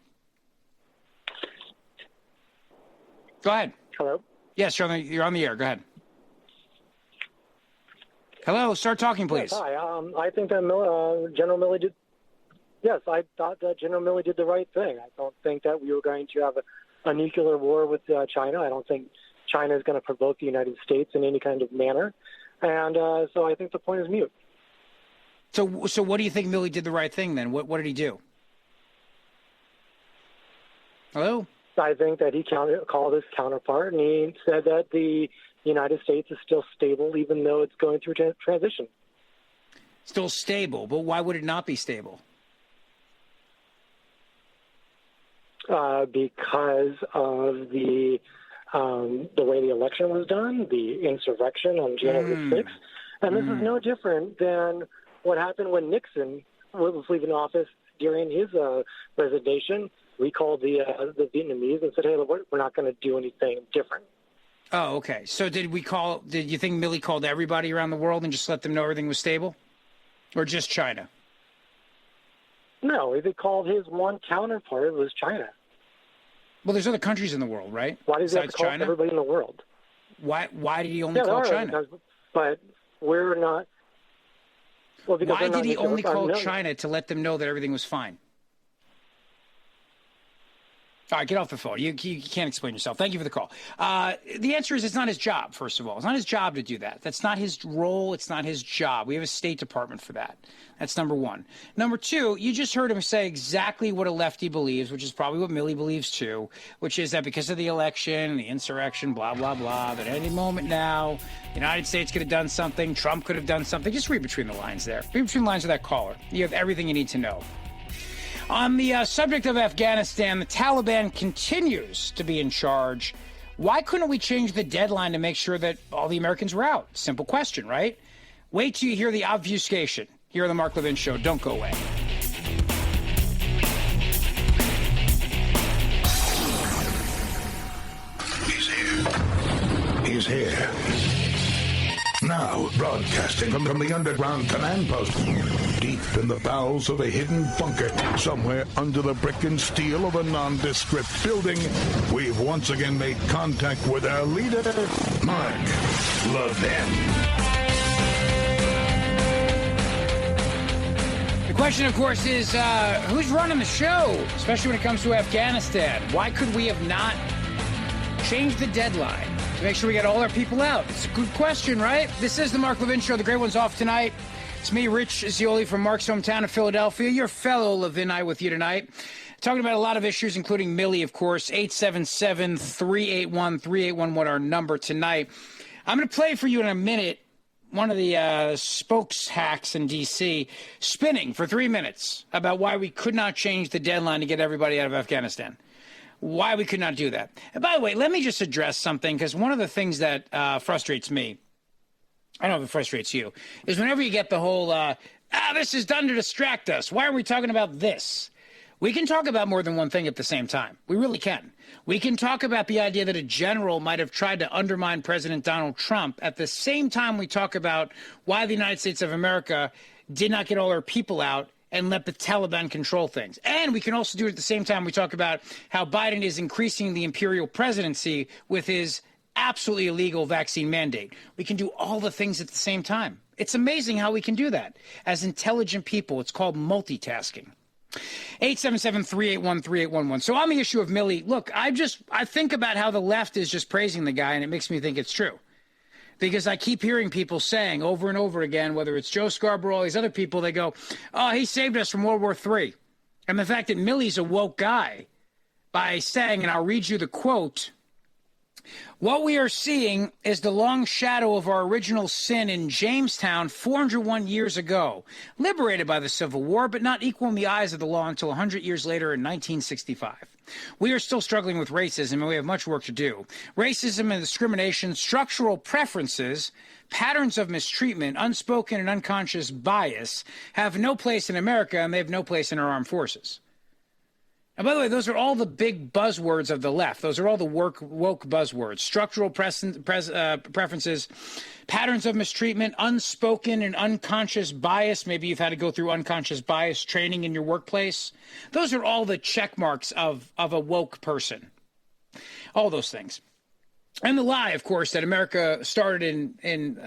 Go ahead. Hello? Yes, you're on the air. Go ahead. Hello, start talking, please. Yes, hi. I think that General Milley did. Yes, I thought that General Milley did the right thing. I don't think that we were going to have a nuclear war with China. I don't think China is going to provoke the United States in any kind of manner. And so I think the point is moot. So what do you think Milley did the right thing then? What did he do? Hello? I think that he called his counterpart, and he said that the United States is still stable, even though it's going through transition. Still stable, but why would it not be stable? Because of the way the election was done, the insurrection on January 6th. And this is no different than what happened when Nixon was leaving office during his resignation. We called the Vietnamese and said, hey, look, we're not going to do anything different. Oh, okay. So did you think Milley called everybody around the world and just let them know everything was stable? Or just China? No, he called his one counterpart, it was China. Well, there's other countries in the world, right? Why does he have to call China? everybody in the world? Why did he only call China? But we're not. Well, why did he only call China to let them know that everything was fine? All right, get off the phone. You can't explain yourself. Thank you for the call. The answer is it's not his job, first of all. It's not his job to do that. That's not his role. It's not his job. We have a State Department for that. That's number one. Number two, you just heard him say exactly what a lefty believes, which is probably what Milley believes too, which is that because of the election, the insurrection, blah, blah, blah, that any moment now, the United States could have done something, Trump could have done something. Just read between the lines there. Read between the lines of that caller. You have everything you need to know. On the subject of Afghanistan, the Taliban continues to be in charge. Why couldn't we change the deadline to make sure that all the Americans were out? Simple question, right? Wait till you hear the obfuscation here on the Mark Levin Show. Don't go away. He's here. Now, broadcasting from the underground command post, deep in the bowels of a hidden bunker, somewhere under the brick and steel of a nondescript building, we've once again made contact with our leader, Mark Levin. The question, of course, is who's running the show, especially when it comes to Afghanistan? Why could we have not changed the deadline to make sure we get all our people out? It's a good question, right? This is the Mark Levin Show. The great one's off tonight. It's me, Rich Zioli, from Mark's hometown of Philadelphia. Your fellow Levinite with you tonight. Talking about a lot of issues, including Milley, of course. 877-381-3811, our number tonight. I'm going to play for you in a minute one of the spokes hacks in D.C. spinning for 3 minutes about why we could not change the deadline to get everybody out of Afghanistan. Why we could not do that. And by the way, let me just address something, because one of the things that frustrates me, I don't know if it frustrates you, is whenever you get the whole, this is done to distract us. Why are we talking about this? We can talk about more than one thing at the same time. We really can. We can talk about the idea that a general might have tried to undermine President Donald Trump at the same time we talk about why the United States of America did not get all our people out and let the Taliban control things. And we can also do it at the same time we talk about how Biden is increasing the imperial presidency with his absolutely illegal vaccine mandate. We can do all the things at the same time. It's amazing how we can do that. As intelligent people, it's called multitasking. 877-381-3811. So on the issue of Milley, look, I think about how the left is just praising the guy, and it makes me think it's true. Because I keep hearing people saying over and over again, whether it's Joe Scarborough, all these other people, they go, oh, he saved us from World War III. And the fact that Milley's a woke guy by saying, and I'll read you the quote, what we are seeing is the long shadow of our original sin in Jamestown 401 years ago, liberated by the Civil War, but not equal in the eyes of the law until 100 years later in 1965. We are still struggling with racism, and we have much work to do. Racism and discrimination, structural preferences, patterns of mistreatment, unspoken and unconscious bias have no place in America, and they have no place in our armed forces. And by the way, those are all the big buzzwords of the left. Those are all the woke buzzwords. Structural preferences, patterns of mistreatment, unspoken and unconscious bias. Maybe you've had to go through unconscious bias training in your workplace. Those are all the check marks of a woke person. All those things. And the lie, of course, that America started in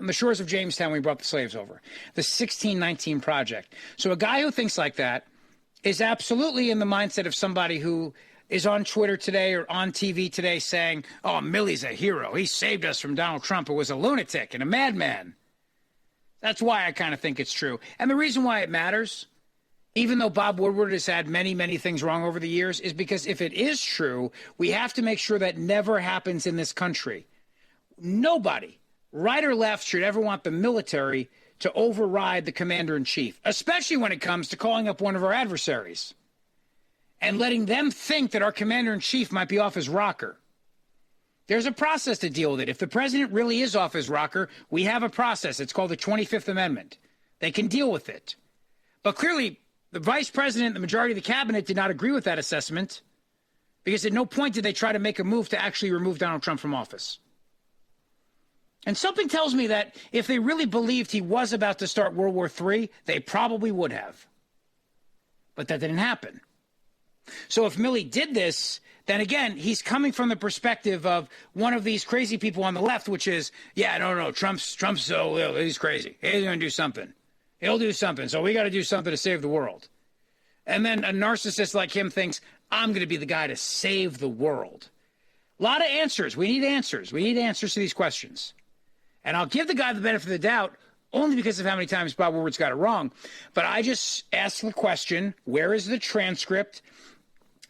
the shores of Jamestown when we brought the slaves over. The 1619 Project. So a guy who thinks like that is absolutely in the mindset of somebody who is on Twitter today or on TV today saying, oh, Milley's a hero. He saved us from Donald Trump, who was a lunatic and a madman. That's why I kind of think it's true. And the reason why it matters, even though Bob Woodward has had many, many things wrong over the years, is because if it is true, we have to make sure that never happens in this country. Nobody, right or left, should ever want the military to override the commander-in-chief, especially when it comes to calling up one of our adversaries and letting them think that our commander-in-chief might be off his rocker. There's a process to deal with it. If the president really is off his rocker, we have a process. It's called the 25th Amendment. They can deal with it. But clearly, the vice president, the majority of the cabinet, did not agree with that assessment, because at no point did they try to make a move to actually remove Donald Trump from office. And something tells me that if they really believed he was about to start World War III, they probably would have. But that didn't happen. So if Milley did this, then again, he's coming from the perspective of one of these crazy people on the left, which is, yeah, no, Trump's so ill, he's crazy. He's going to do something. He'll do something, so we got to do something to save the world. And then a narcissist like him thinks, I'm going to be the guy to save the world. A lot of answers. We need answers. We need answers to these questions. And I'll give the guy the benefit of the doubt only because of how many times Bob Woodward's got it wrong. But I just asked the question, where is the transcript?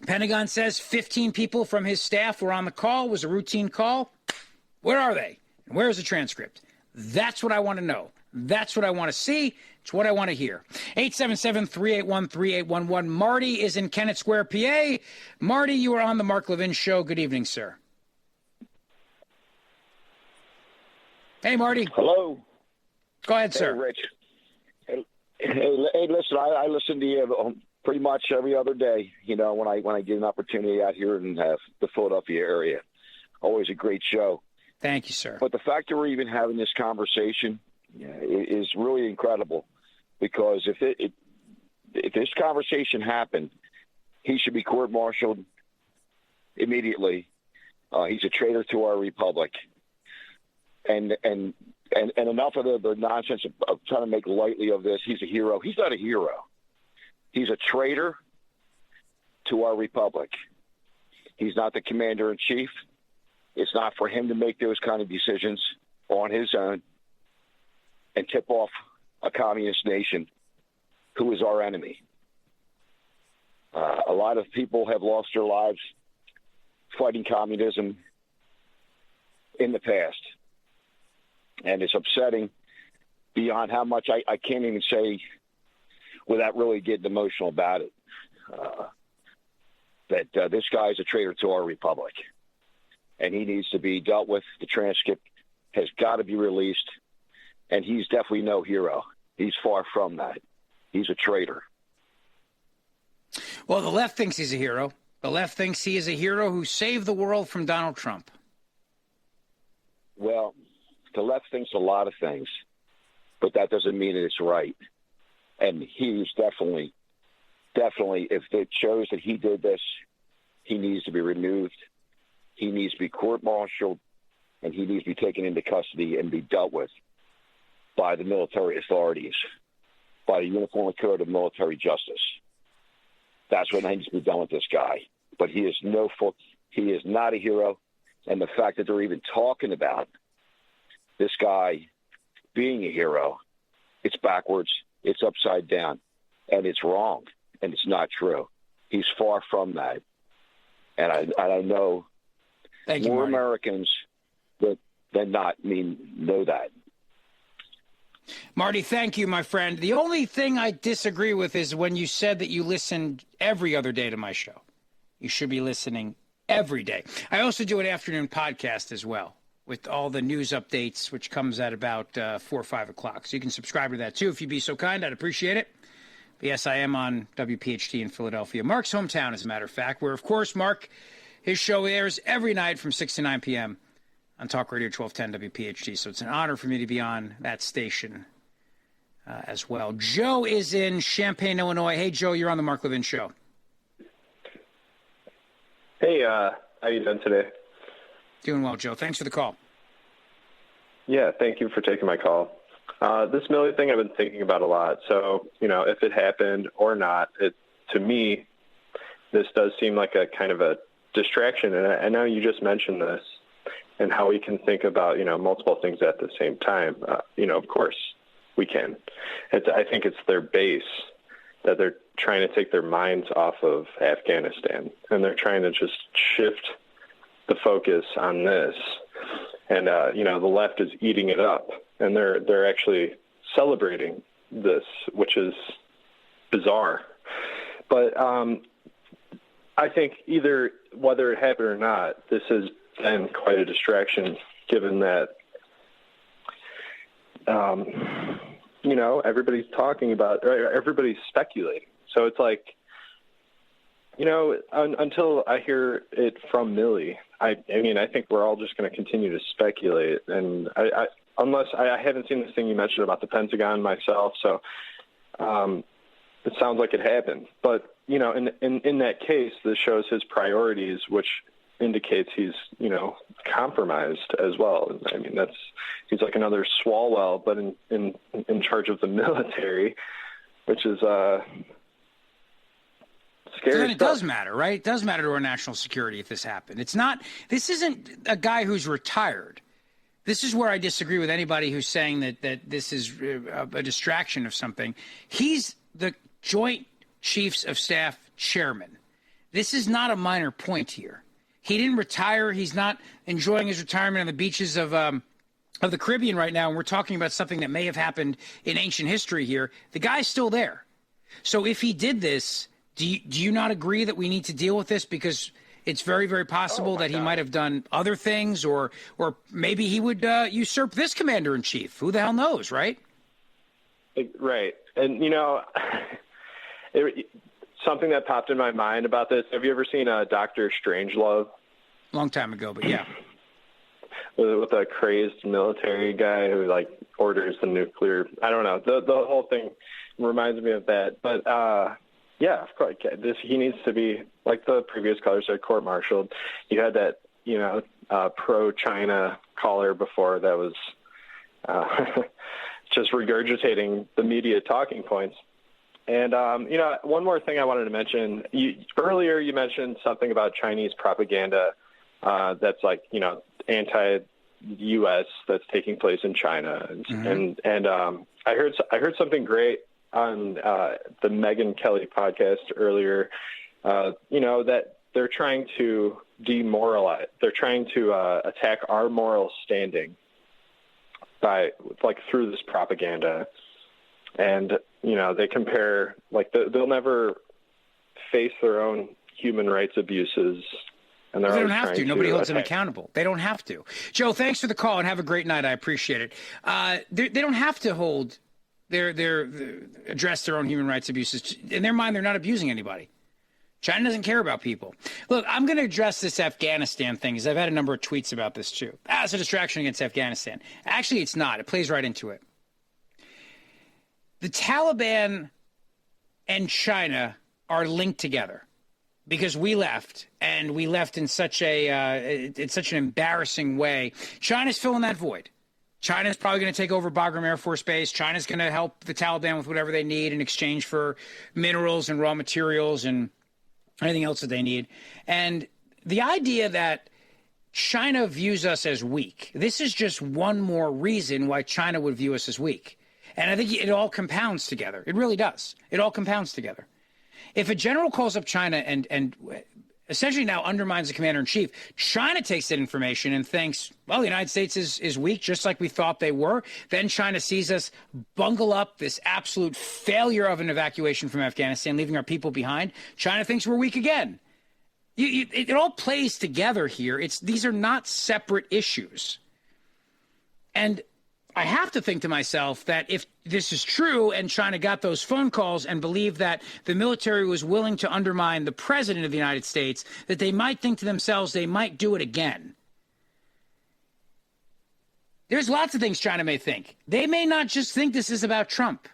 Pentagon says 15 people from his staff were on the call. It was a routine call. Where are they? And where is the transcript? That's what I want to know. That's what I want to see. It's what I want to hear. 877-381-3811. Marty is in Kennett Square, PA. Marty, you are on the Mark Levin Show. Good evening, sir. Hey, Marty. Hello. Go ahead, sir. Hey, Rich. Hey, listen, I listen to you pretty much every other day, you know, when I get an opportunity out here in the Philadelphia area. Always a great show. Thank you, sir. But the fact that we're even having this conversation is really incredible, because if this conversation happened, he should be court-martialed immediately. He's a traitor to our republic. And enough of the nonsense of trying to make lightly of this. He's a hero. He's not a hero. He's a traitor to our republic. He's not the commander-in-chief. It's not for him to make those kind of decisions on his own and tip off a communist nation who is our enemy. A lot of people have lost their lives fighting communism in the past. And it's upsetting beyond how much I can't even say without really getting emotional about it, that this guy is a traitor to our republic. And he needs to be dealt with. The transcript has got to be released. And he's definitely no hero. He's far from that. He's a traitor. Well, the left thinks he's a hero. The left thinks he is a hero who saved the world from Donald Trump. Well, the left thinks a lot of things, but that doesn't mean that it's right. And he's definitely, if it shows that he did this, he needs to be removed. He needs to be court-martialed, and he needs to be taken into custody and be dealt with by the military authorities, by the Uniform Code of Military Justice. That's what needs to be done with this guy. But he is he is not a hero, and the fact that they're even talking about this guy being a hero, it's backwards, it's upside down, and it's wrong, and it's not true. He's far from that. And I know more Americans than not know that. Marty, thank you, my friend. The only thing I disagree with is when you said that you listen every other day to my show. You should be listening every day. I also do an afternoon podcast as well with all the news updates, which comes at about 4 or 5 o'clock. So you can subscribe to that, too, if you'd be so kind. I'd appreciate it. But yes, I am on WPHT in Philadelphia, Mark's hometown, as a matter of fact, where, of course, Mark, his show airs every night from 6 to 9 p.m. on Talk Radio 1210 WPHT. So it's an honor for me to be on that station as well. Joe is in Champaign, Illinois. Hey, Joe, you're on the Mark Levin Show. Hey, how you doing today? Doing well, Joe. Thanks for the call. Yeah, thank you for taking my call. This Milley thing I've been thinking about a lot. So, if it happened or not, to me, this does seem like a kind of a distraction. And I know you just mentioned this and how we can think about, multiple things at the same time. Of course we can. I think it's their base that they're trying to take their minds off of Afghanistan, and they're trying to just shift the focus on this. And, the left is eating it up, and they're actually celebrating this, which is bizarre. But I think whether it happened or not, this has been quite a distraction, given that, everybody's talking about, everybody's speculating. So it's like, until I hear it from Milley, I think we're all just going to continue to speculate. And unless I haven't seen this thing you mentioned about the Pentagon myself, so it sounds like it happened. But, in that case, this shows his priorities, which indicates he's, compromised as well. He's like another Swalwell, but in charge of the military, which is scary. So then it does matter, right? It does matter to our national security if this happened. This isn't a guy who's retired. This is where I disagree with anybody who's saying that this is a distraction of something. He's the Joint Chiefs of Staff chairman. This is not a minor point here. He didn't retire. He's not enjoying his retirement on the beaches of the Caribbean right now, and we're talking about something that may have happened in ancient history here. The guy's still there. So if he did this, do you not agree that we need to deal with this? Because it's very, very possible that he might have done other things, or maybe he would usurp this commander-in-chief. Who the hell knows, right? Right. And, something that popped in my mind about this, have you ever seen Dr. Strangelove? Long time ago, but yeah. with a crazed military guy who like orders the nuclear. I don't know. The whole thing reminds me of that. But yeah, of course, he needs to be, like the previous caller said, court-martialed. You had that, pro-China caller before that was just regurgitating the media talking points. And, one more thing I wanted to mention. Earlier you mentioned something about Chinese propaganda that's like, anti-U.S. that's taking place in China. And I heard something great on the Megyn Kelly podcast earlier, that they're trying to demoralize. They're trying to attack our moral standing through this propaganda. And, they compare, they'll never face their own human rights abuses. And they don't have to. Nobody holds them attack. accountable. They don't have to. Joe, thanks for the call and have a great night. I appreciate it. They don't have to hold address their own human rights abuses. In their mind, they're not abusing anybody. China doesn't care about people. Look, I'm going to address this Afghanistan thing because I've had a number of tweets about this too. It's a distraction against Afghanistan. Actually, it's not. It plays right into it. The Taliban and China are linked together because we left, and we left in such an embarrassing way. China's filling that void. China's probably going to take over Bagram Air Force Base. China's going to help the Taliban with whatever they need in exchange for minerals and raw materials and anything else that they need. And the idea that China views us as weak, this is just one more reason why China would view us as weak. And I think it all compounds together. It really does. It all compounds together. If a general calls up China and essentially now undermines the commander-in-chief, China takes that information and thinks, well, the United States is weak, just like we thought they were. Then China sees us bungle up this absolute failure of an evacuation from Afghanistan, leaving our people behind. China thinks we're weak again. It all plays together here. These are not separate issues. And I have to think to myself that if this is true and China got those phone calls and believed that the military was willing to undermine the president of the United States, that they might think to themselves they might do it again. There's lots of things China may think. They may not just think this is about Trump.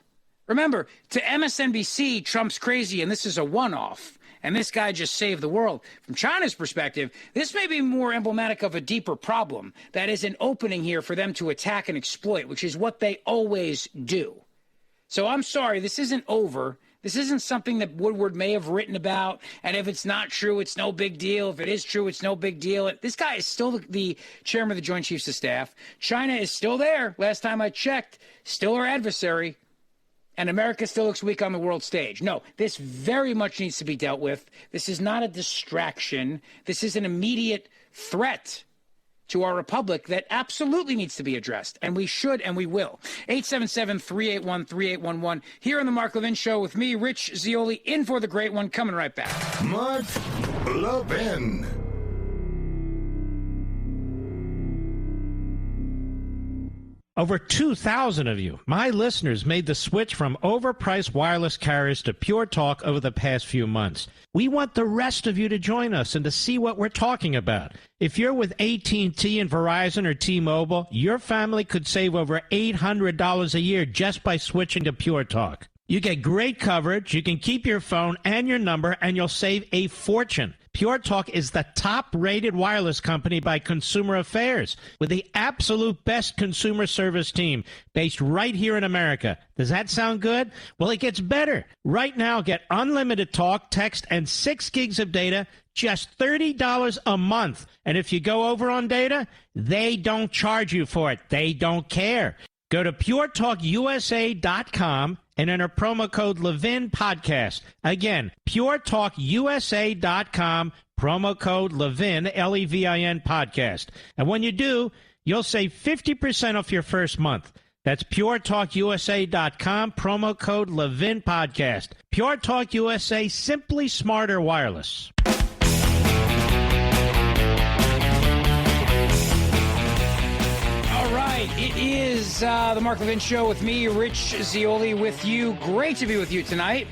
Remember, to MSNBC, Trump's crazy and this is a one-off. And this guy just saved the world. From China's perspective, this may be more emblematic of a deeper problem that is an opening here for them to attack and exploit, which is what they always do. So I'm sorry, this isn't over. This isn't something that Woodward may have written about, and if it's not true, it's no big deal. If it is true, it's no big deal. This guy is still the chairman of the Joint Chiefs of Staff. China is still there. Last time I checked, still our adversary. And America still looks weak on the world stage. No, this very much needs to be dealt with. This is not a distraction. This is an immediate threat to our republic that absolutely needs to be addressed. And we should and we will. 877-381-3811. Here on the Mark Levin Show with me, Rich Zeoli, in for the great one. Coming right back. Mark Levin. Over 2,000 of you, my listeners, made the switch from overpriced wireless carriers to Pure Talk over the past few months. We want the rest of you to join us and to see what we're talking about. If you're with AT&T and Verizon or T-Mobile, your family could save over $800 a year just by switching to Pure Talk. You get great coverage, you can keep your phone and your number, and you'll save a fortune. Pure Talk is the top-rated wireless company by Consumer Affairs with the absolute best consumer service team based right here in America. Does that sound good? Well, it gets better. Right now, get unlimited talk, text, and 6 gigs of data, just $30 a month. And if you go over on data, they don't charge you for it. They don't care. Go to puretalkusa.com and enter promo code Levin Podcast. Again, puretalkusa.com, promo code Levin, Levin Podcast. And when you do, you'll save 50% off your first month. That's puretalkusa.com, promo code Levin Podcast. Pure Talk USA, simply smarter wireless. It is the Mark Levin Show with me, Rich Zeoli, with you. Great to be with you tonight.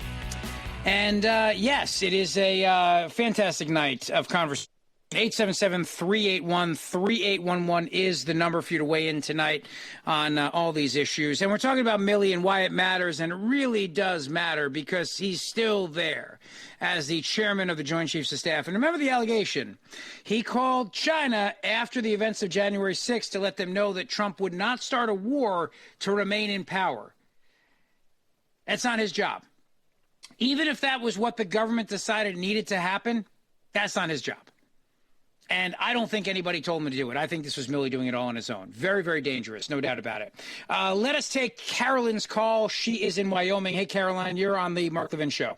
And yes, it is a fantastic night of conversation. 877-381-3811 is the number for you to weigh in tonight on all these issues. And we're talking about Milley and why it matters, and it really does matter because he's still there as the chairman of the Joint Chiefs of Staff. And remember the allegation. He called China after the events of January 6th to let them know that Trump would not start a war to remain in power. That's not his job. Even if that was what the government decided needed to happen, that's not his job. And I don't think anybody told him to do it. I think this was Milley doing it all on his own. Very, very dangerous, no doubt about it. Let us take Carolyn's call. She is in Wyoming. Hey, Caroline, you're on the Mark Levin Show.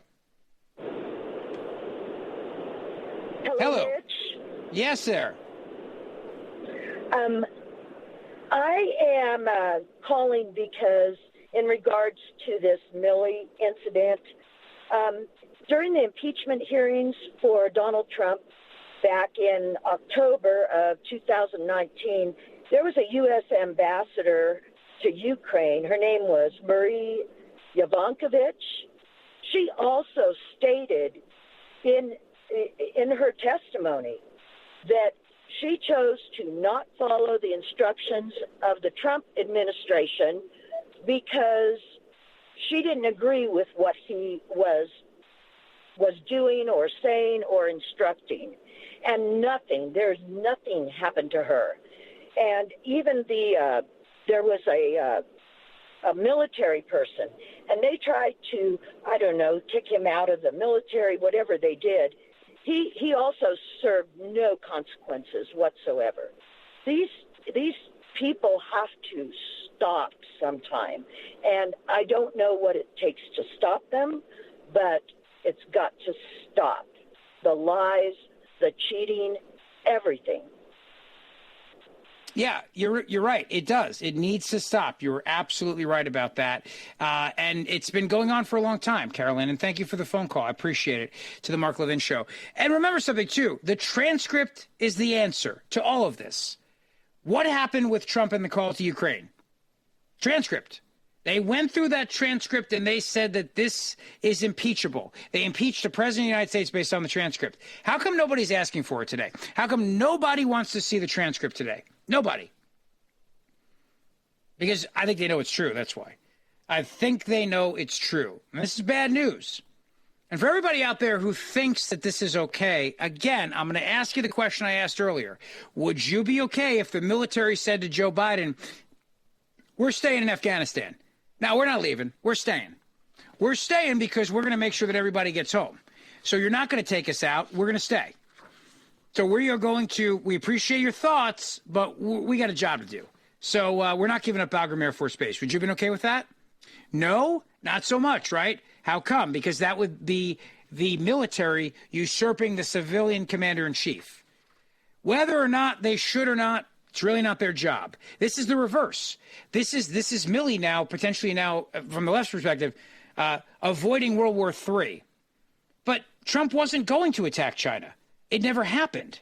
Hello. Rich. Yes, sir. I am calling because in regards to this Milley incident, during the impeachment hearings for Donald Trump, back in October of 2019, there was a U.S. ambassador to Ukraine. Her name was Marie Yovankovich. She also stated in her testimony that she chose to not follow the instructions of the Trump administration because she didn't agree with what he was doing or saying or instructing. And there's nothing happened to her. And even there was a military person, and they tried to, I don't know, kick him out of the military, whatever they did. He also served no consequences whatsoever. These people have to stop sometime. And I don't know what it takes to stop them, but it's got to stop. The lies, the cheating, everything. Yeah, you're right. It does. It needs to stop. You're absolutely right about that. And it's been going on for a long time, Carolyn. And thank you for the phone call. I appreciate it, to the Mark Levin Show. And remember something, too. The transcript is the answer to all of this. What happened with Trump and the call to Ukraine? Transcript. They went through that transcript and they said that this is impeachable. They impeached the president of the United States based on the transcript. How come nobody's asking for it today? How come nobody wants to see the transcript today? Nobody. Because I think they know it's true. That's why. I think they know it's true. And this is bad news. And for everybody out there who thinks that this is okay, again, I'm going to ask you the question I asked earlier. Would you be okay if the military said to Joe Biden, we're staying in Afghanistan? Now, we're not leaving. We're staying. We're staying because we're going to make sure that everybody gets home. So you're not going to take us out. We're going to stay. So we appreciate your thoughts, but we got a job to do. So we're not giving up Bagram Air Force Base. Would you have been okay with that? No, not so much, right? How come? Because that would be the military usurping the civilian commander-in-chief. Whether or not they should or not, it's really not their job. This is the reverse. This is Milley now, potentially now, from the left's perspective, avoiding World War III. But Trump wasn't going to attack China. It never happened.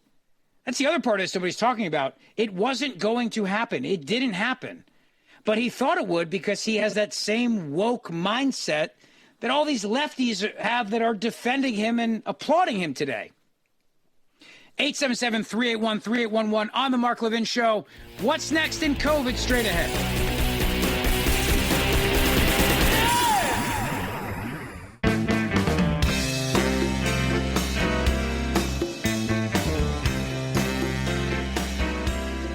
That's the other part that somebody's talking about. It wasn't going to happen. It didn't happen. But he thought it would because he has that same woke mindset that all these lefties have that are defending him and applauding him today. 877-381-3811 on the Mark Levin Show. What's next in COVID? Straight ahead.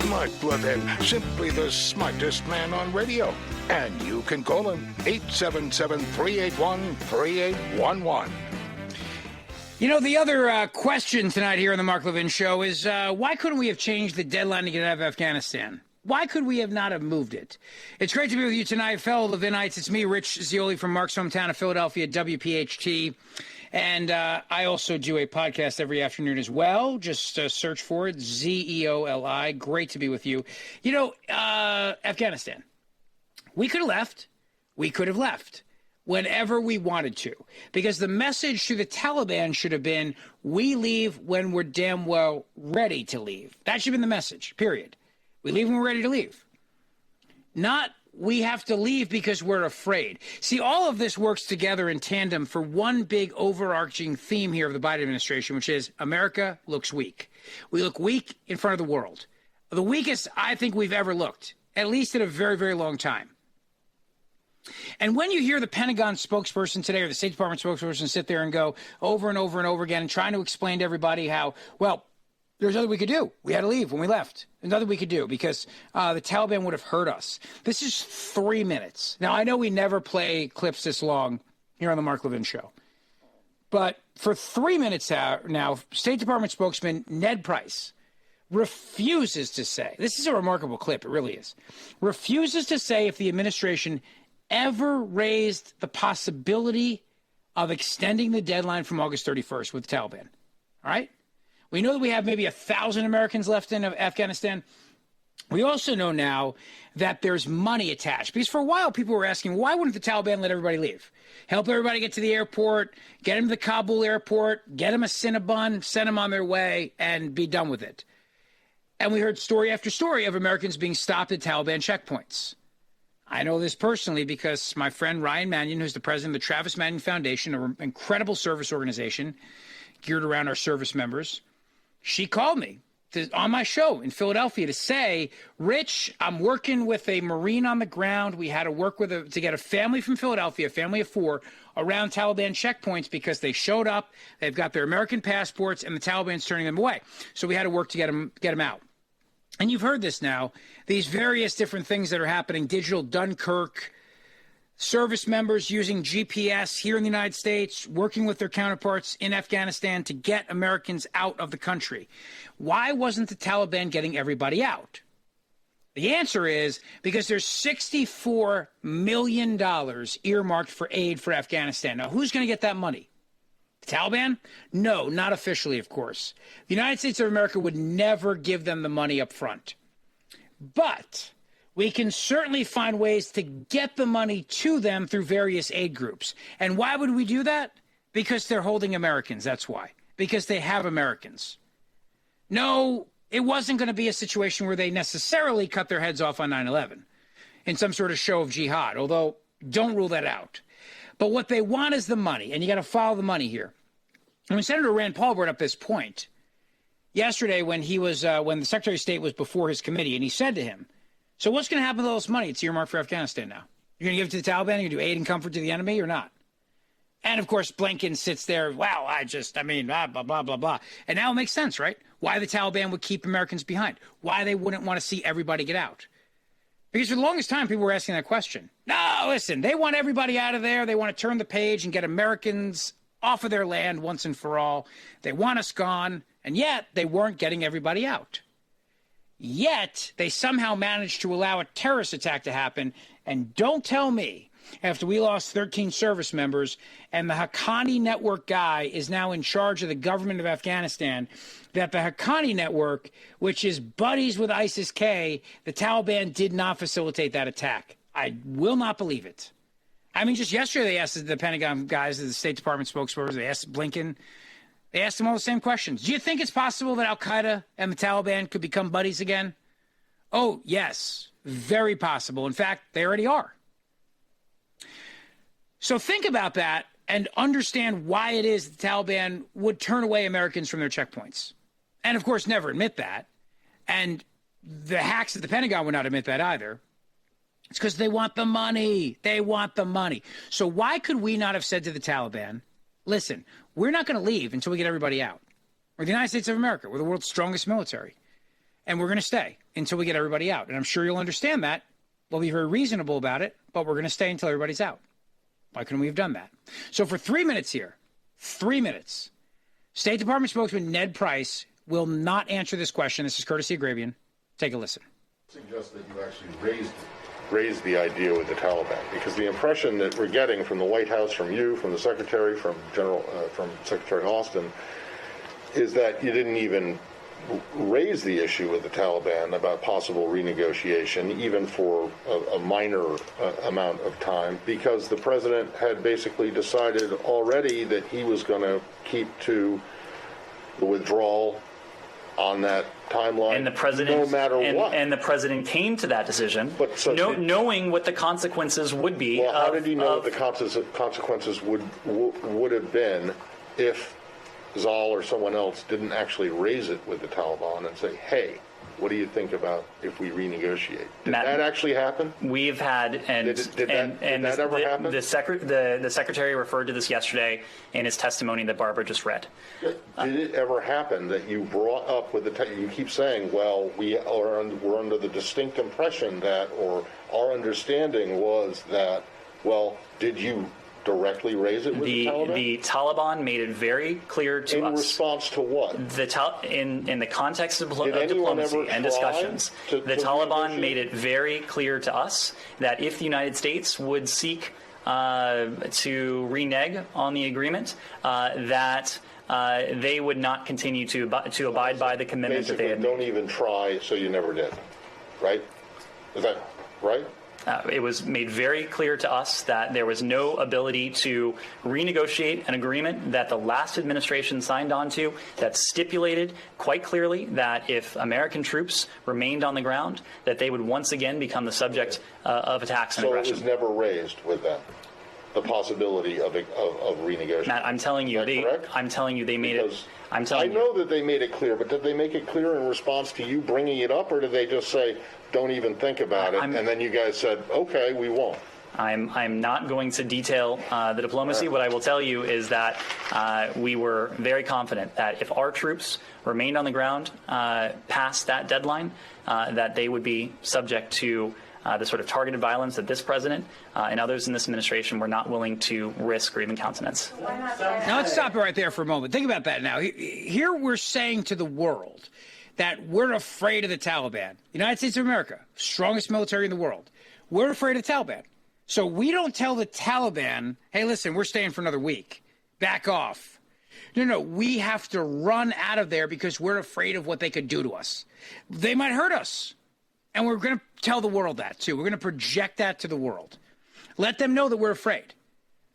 Mark Levin, simply the smartest man on radio. And you can call him 877-381-3811. You know, the other question tonight here on the Mark Levin Show is why couldn't we have changed the deadline to get out of Afghanistan? Why could we have not have moved it? It's great to be with you tonight, fellow Levinites. It's me, Rich Zeoli, from Mark's hometown of Philadelphia, WPHT. And I also do a podcast every afternoon as well. Just search for it, Zeoli. Great to be with you. You know, Afghanistan. We could have left. We could have left whenever we wanted to. Because the message to the Taliban should have been, we leave when we're damn well ready to leave. That should have been the message, period. We leave when we're ready to leave. Not we have to leave because we're afraid. See, all of this works together in tandem for one big overarching theme here of the Biden administration, which is America looks weak. We look weak in front of the world. The weakest I think we've ever looked, at least in a very, very long time. And when you hear the Pentagon spokesperson today or the State Department spokesperson sit there and go over and over and over again and trying to explain to everybody how, well, there's nothing we could do. We had to leave when we left. There's nothing we could do because the Taliban would have hurt us. This is 3 minutes. Now, I know we never play clips this long here on the Mark Levin Show. But for 3 minutes now, State Department spokesman Ned Price refuses to say, this is a remarkable clip, it really is, refuses to say if the administration ever raised the possibility of extending the deadline from August 31st with the Taliban. All right? We know that we have maybe 1,000 Americans left in Afghanistan. We also know now that there's money attached. Because for a while, people were asking, why wouldn't the Taliban let everybody leave? Help everybody get to the airport, get them to the Kabul airport, get them a Cinnabon, send them on their way, and be done with it. And we heard story after story of Americans being stopped at Taliban checkpoints. I know this personally because my friend Ryan Mannion, who's the president of the Travis Mannion Foundation, an incredible service organization geared around our service members, she called me on my show in Philadelphia to say, Rich, I'm working with a Marine on the ground. We had to work to get a family from Philadelphia, a family of 4, around Taliban checkpoints because they showed up. They've got their American passports, and the Taliban's turning them away. So we had to work to get them out. And you've heard this now, these various different things that are happening, digital Dunkirk, service members using GPS here in the United States, working with their counterparts in Afghanistan to get Americans out of the country. Why wasn't the Taliban getting everybody out? The answer is because there's $64 million earmarked for aid for Afghanistan. Now, who's going to get that money? The Taliban? No, not officially, of course. The United States of America would never give them the money up front. But we can certainly find ways to get the money to them through various aid groups. And why would we do that? Because they're holding Americans, that's why. Because they have Americans. No, it wasn't going to be a situation where they necessarily cut their heads off on 9/11 in some sort of show of jihad, although don't rule that out. But what they want is the money, and you got to follow the money here. And when Senator Rand Paul brought up this point yesterday when he was when the Secretary of State was before his committee, and he said to him, so what's going to happen to all this money? It's earmarked for Afghanistan now. You're going to give it to the Taliban? You're going to do aid and comfort to the enemy or not? And, of course, Blinken sits there, blah, blah, blah, blah, blah. And now it makes sense, right? Why the Taliban would keep Americans behind. Why they wouldn't want to see everybody get out. Because for the longest time, people were asking that question. No, listen, they want everybody out of there. They want to turn the page and get Americans off of their land once and for all. They want us gone. And yet they weren't getting everybody out. Yet they somehow managed to allow a terrorist attack to happen. And don't tell me, after we lost 13 service members and the Haqqani Network guy is now in charge of the government of Afghanistan, that the Haqqani Network, which is buddies with ISIS-K, the Taliban did not facilitate that attack. I will not believe it. I mean, just yesterday they asked the Pentagon guys, the State Department spokespersons, they asked Blinken, they asked them all the same questions. Do you think it's possible that Al-Qaeda and the Taliban could become buddies again? Oh, yes, very possible. In fact, they already are. So think about that and understand why it is the Taliban would turn away Americans from their checkpoints. And, of course, never admit that. And the hacks at the Pentagon would not admit that either. It's because they want the money. They want the money. So why could we not have said to the Taliban, listen, we're not going to leave until we get everybody out. We're the United States of America. We're the world's strongest military. And we're going to stay until we get everybody out. And I'm sure you'll understand that. We'll be very reasonable about it, but we're going to stay until everybody's out. Why couldn't we have done that? So for 3 minutes here, 3 minutes, State Department spokesman Ned Price will not answer this question. This is courtesy of Grabian. Take a listen. Suggest that you actually raised the idea with the Taliban, because the impression that we're getting from the White House, from you, from the Secretary, from Secretary Austin, is that you didn't even raise the issue with the Taliban about possible renegotiation, even for a minor amount of time, because the president had basically decided already that he was going to keep to the withdrawal on that timeline, and the president, no matter what. And the president came to that decision, knowing what the consequences would be. Well, how did he know what the consequences would have been if Zal or someone else didn't actually raise it with the Taliban and say, hey, what do you think about if we renegotiate? Did that actually happen? We've had, did that ever happen? The secretary referred to this yesterday in his testimony that Barbara just read. Did it ever happen that you brought up with you keep saying, well, we're under the distinct impression that, or our understanding was that, well, did you directly raise it with the Taliban? The Taliban made it very clear to us. In response to what? In the contest of diplomacy and discussions, the Taliban made it very clear to us that if the United States would seek to renege on the agreement, that they would not continue to abide by the commitment that they had made. Don't even try, so you never did, right? Is that right? It was made very clear to us that there was no ability to renegotiate an agreement that the last administration signed on to that stipulated quite clearly that if American troops remained on the ground, that they would once again become the subject of attacks and aggression. So it was never raised with them, the possibility of renegotiating. Matt, I'm telling you, they made it. I know that they made it clear, but did they make it clear in response to you bringing it up, or did they just say, don't even think about it, and then you guys said, okay, we won't? I'm not going to detail the diplomacy. What I will tell you is that we were very confident that if our troops remained on the ground past that deadline, that they would be subject to the sort of targeted violence that this president and others in this administration were not willing to risk or even countenance. Now, let's stop it right there for a moment. Think about that now. Here we're saying to the world that we're afraid of the Taliban. United States of America, strongest military in the world. We're afraid of the Taliban. So we don't tell the Taliban, hey, listen, we're staying for another week. Back off. No, we have to run out of there because we're afraid of what they could do to us. They might hurt us. And we're going to tell the world that, too. We're going to project that to the world. Let them know that we're afraid.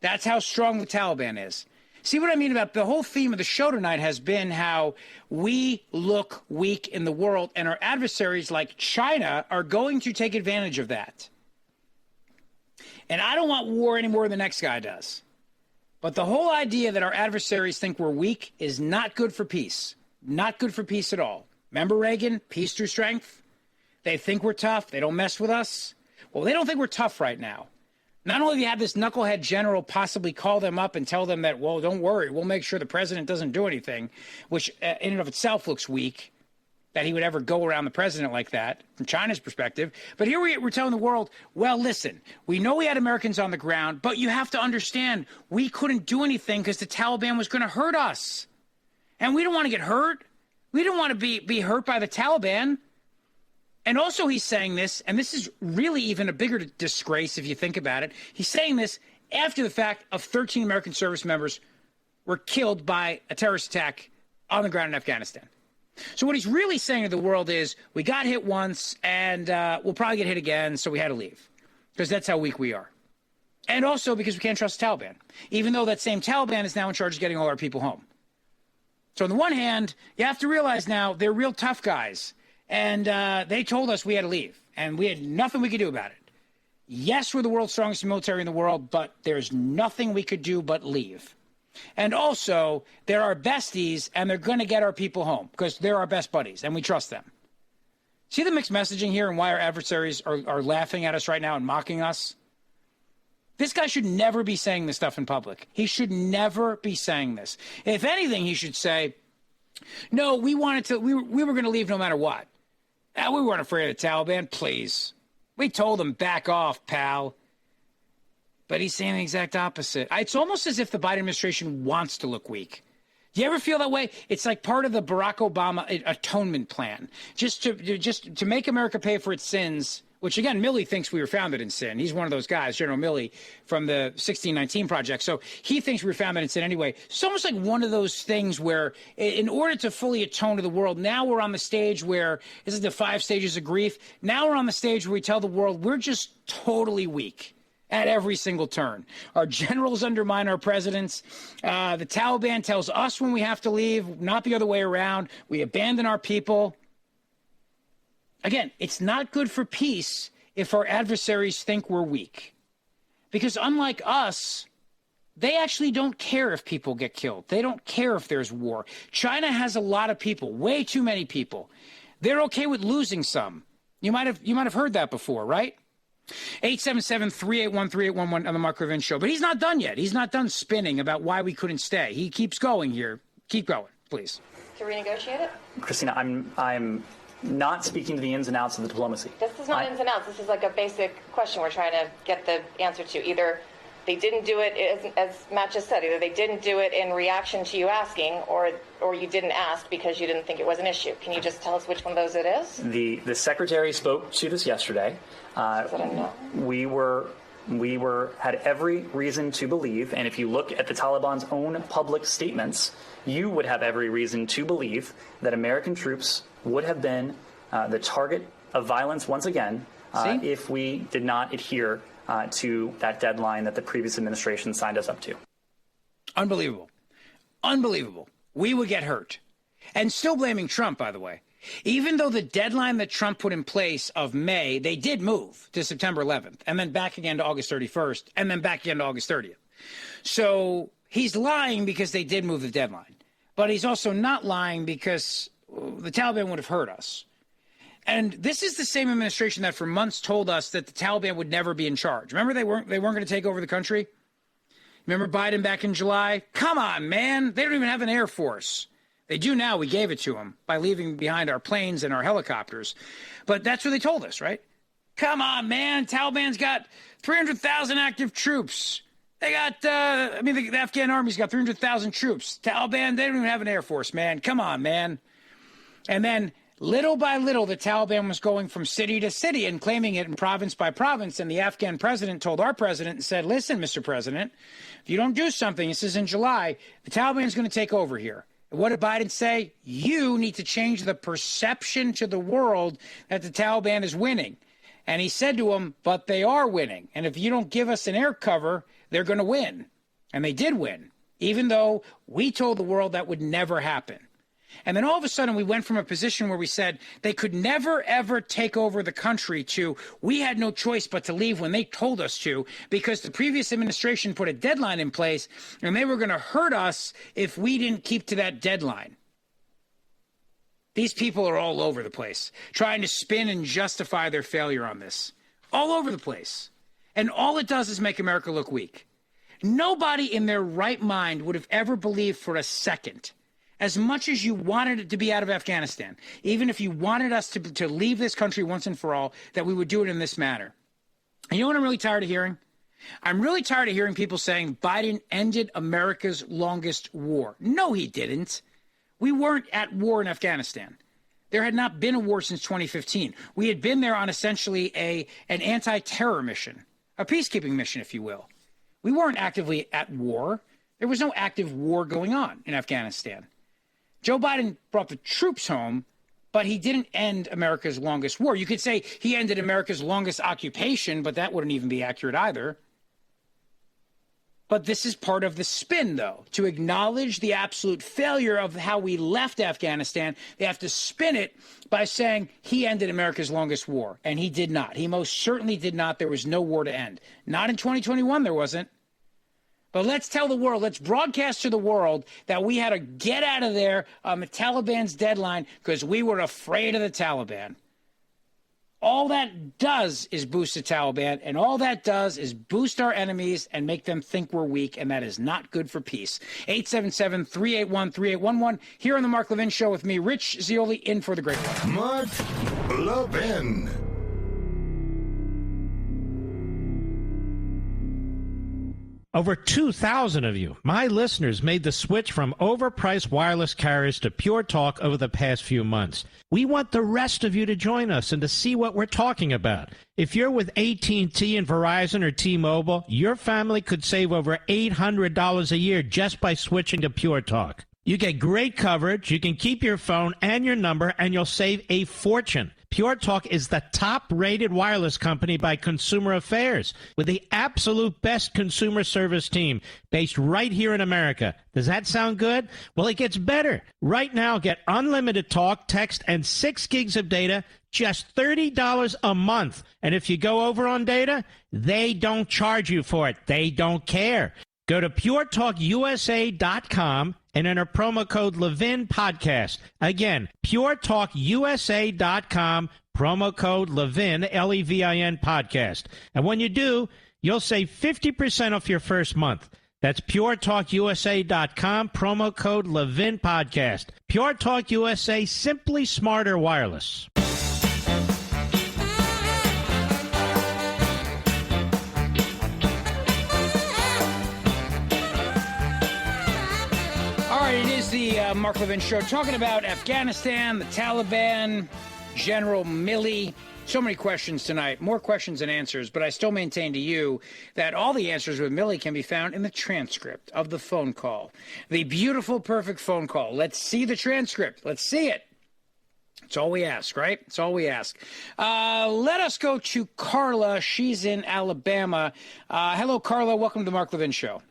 That's how strong the Taliban is. See what I mean about the whole theme of the show tonight has been how we look weak in the world, and our adversaries like China are going to take advantage of that. And I don't want war any more than the next guy does. But the whole idea that our adversaries think we're weak is not good for peace. Not good for peace at all. Remember Reagan, peace through strength? They think we're tough. They don't mess with us. Well, they don't think we're tough right now. Not only do you have this knucklehead general possibly call them up and tell them that, well, don't worry, we'll make sure the president doesn't do anything, which in and of itself looks weak, that he would ever go around the president like that from China's perspective. But here we're telling the world, well, listen, we know we had Americans on the ground, but you have to understand we couldn't do anything because the Taliban was going to hurt us. And we don't want to get hurt. We don't want to be hurt by the Taliban. And also he's saying this, and this is really even a bigger disgrace if you think about it. He's saying this after the fact of 13 American service members were killed by a terrorist attack on the ground in Afghanistan. So what he's really saying to the world is, we got hit once, and we'll probably get hit again, so we had to leave. Because that's how weak we are. And also because we can't trust the Taliban, even though that same Taliban is now in charge of getting all our people home. So on the one hand, you have to realize now they're real tough guys. And they told us we had to leave, and we had nothing we could do about it. Yes, we're the world's strongest military in the world, but there's nothing we could do but leave. And also, they're our besties, and they're going to get our people home because they're our best buddies, and we trust them. See the mixed messaging here and why our adversaries are laughing at us right now and mocking us? This guy should never be saying this stuff in public. He should never be saying this. If anything, he should say, no, we were going to leave no matter what. We weren't afraid of the Taliban, please. We told them, back off, pal. But he's saying the exact opposite. It's almost as if the Biden administration wants to look weak. Do you ever feel that way? It's like part of the Barack Obama atonement plan. Just to make America pay for its sins, which, again, Milley thinks we were founded in sin. He's one of those guys, General Milley, from the 1619 Project. So he thinks we were founded in sin anyway. It's almost like one of those things where, in order to fully atone to the world, now we're on the stage where, this is the 5 stages of grief. Now we're on the stage where we tell the world we're just totally weak. at every single turn. Our generals undermine our presidents. The Taliban tells us when we have to leave, not the other way around. We abandon our people. Again, it's not good for peace if our adversaries think we're weak. Because unlike us, they actually don't care if people get killed. They don't care if there's war. China has a lot of people, way too many people. They're okay with losing some. You might have heard that before, right? 877-381-3811 on the Mark Levin Show. But he's not done yet. He's not done spinning about why we couldn't stay. He keeps going here. Keep going, please. To renegotiate it? Christina, I'm not speaking to the ins and outs of the diplomacy. This is not ins and outs. This is like a basic question we're trying to get the answer to. Either they didn't do it, as Matt just said, either they didn't do it in reaction to you asking, or you didn't ask because you didn't think it was an issue. Can you just tell us which one of those it is? The secretary spoke to this yesterday. We had every reason to believe, and if you look at the Taliban's own public statements, you would have every reason to believe that American troops would have been the target of violence once again if we did not adhere to that deadline that the previous administration signed us up to. Unbelievable. Unbelievable. We would get hurt. And still blaming Trump, by the way. Even though the deadline that Trump put in place of May, they did move to September 11th, and then back again to August 31st, and then back again to August 30th. So he's lying because they did move the deadline. But he's also not lying because the Taliban would have hurt us. And this is the same administration that for months told us that the Taliban would never be in charge. Remember, they weren't going to take over the country? Remember Biden back in July? Come on, man. They don't even have an air force. They do now. We gave it to them by leaving behind our planes and our helicopters. But that's what they told us, right? Come on, man. Taliban's got 300,000 active troops. They got, the Afghan army's got 300,000 troops. Taliban, they don't even have an air force, man. Come on, man. And then little by little, the Taliban was going from city to city and claiming it in province by province. And the Afghan president told our president and said, listen, Mr. President, if you don't do something, this is in July, the Taliban's going to take over here. And what did Biden say? You need to change the perception to the world that the Taliban is winning. And he said to him, but they are winning. And if you don't give us an air cover, they're going to win. And they did win, even though we told the world that would never happen. And then all of a sudden, we went from a position where we said they could never, ever take over the country to we had no choice but to leave when they told us to because the previous administration put a deadline in place and they were going to hurt us if we didn't keep to that deadline. These people are all over the place, trying to spin and justify their failure on this. All over the place. And all it does is make America look weak. Nobody in their right mind would have ever believed for a second, as much as you wanted it to be out of Afghanistan, even if you wanted us to leave this country once and for all, that we would do it in this manner. And you know what I'm really tired of hearing? I'm really tired of hearing people saying Biden ended America's longest war. No, he didn't. We weren't at war in Afghanistan. There had not been a war since 2015. We had been there on essentially an anti-terror mission, a peacekeeping mission, if you will. We weren't actively at war. There was no active war going on in Afghanistan. Joe Biden brought the troops home, but he didn't end America's longest war. You could say he ended America's longest occupation, but that wouldn't even be accurate either. But this is part of the spin, though. To acknowledge the absolute failure of how we left Afghanistan, they have to spin it by saying he ended America's longest war, and he did not. He most certainly did not. There was no war to end. Not in 2021, there wasn't. But let's tell the world, let's broadcast to the world that we had to get out of there on the Taliban's deadline because we were afraid of the Taliban. All that does is boost the Taliban, and all that does is boost our enemies and make them think we're weak, and that is not good for peace. 877-381-3811, here on the Mark Levin Show with me, Rich Zioli, in for the Great One. Mark Levin. Over 2,000 of you, my listeners, made the switch from overpriced wireless carriers to Pure Talk over the past few months. We want the rest of you to join us and to see what we're talking about. If you're with AT&T and Verizon or T-Mobile, your family could save over $800 a year just by switching to Pure Talk. You get great coverage, you can keep your phone and your number, and you'll save a fortune. Pure Talk is the top-rated wireless company by Consumer Affairs with the absolute best consumer service team based right here in America. Does that sound good? Well, it gets better. Right now, get unlimited talk, text, and 6 gigs of data, just $30 a month. And if you go over on data, they don't charge you for it. They don't care. Go to puretalkusa.com and enter promo code ləʻvɪn podcast. Again, puretalkusa.com, promo code ləʻvɪn, L-E-V-I-N podcast. And when you do, you'll save 50% off your first month. That's puretalkusa.com, promo code ləʻvɪn podcast. Pure Talk USA, simply smarter wireless. It is the Mark Levin Show, talking about Afghanistan, the Taliban, General Milley. So many questions tonight, more questions than answers, but I still maintain to you that all the answers with Milley can be found in the transcript of the phone call. The beautiful, perfect phone call. Let's see the transcript. Let's see it. That's all we ask, right? That's all we ask. Let us go to Carla. She's in Alabama. Hello, Carla. Welcome to the Mark Levin Show.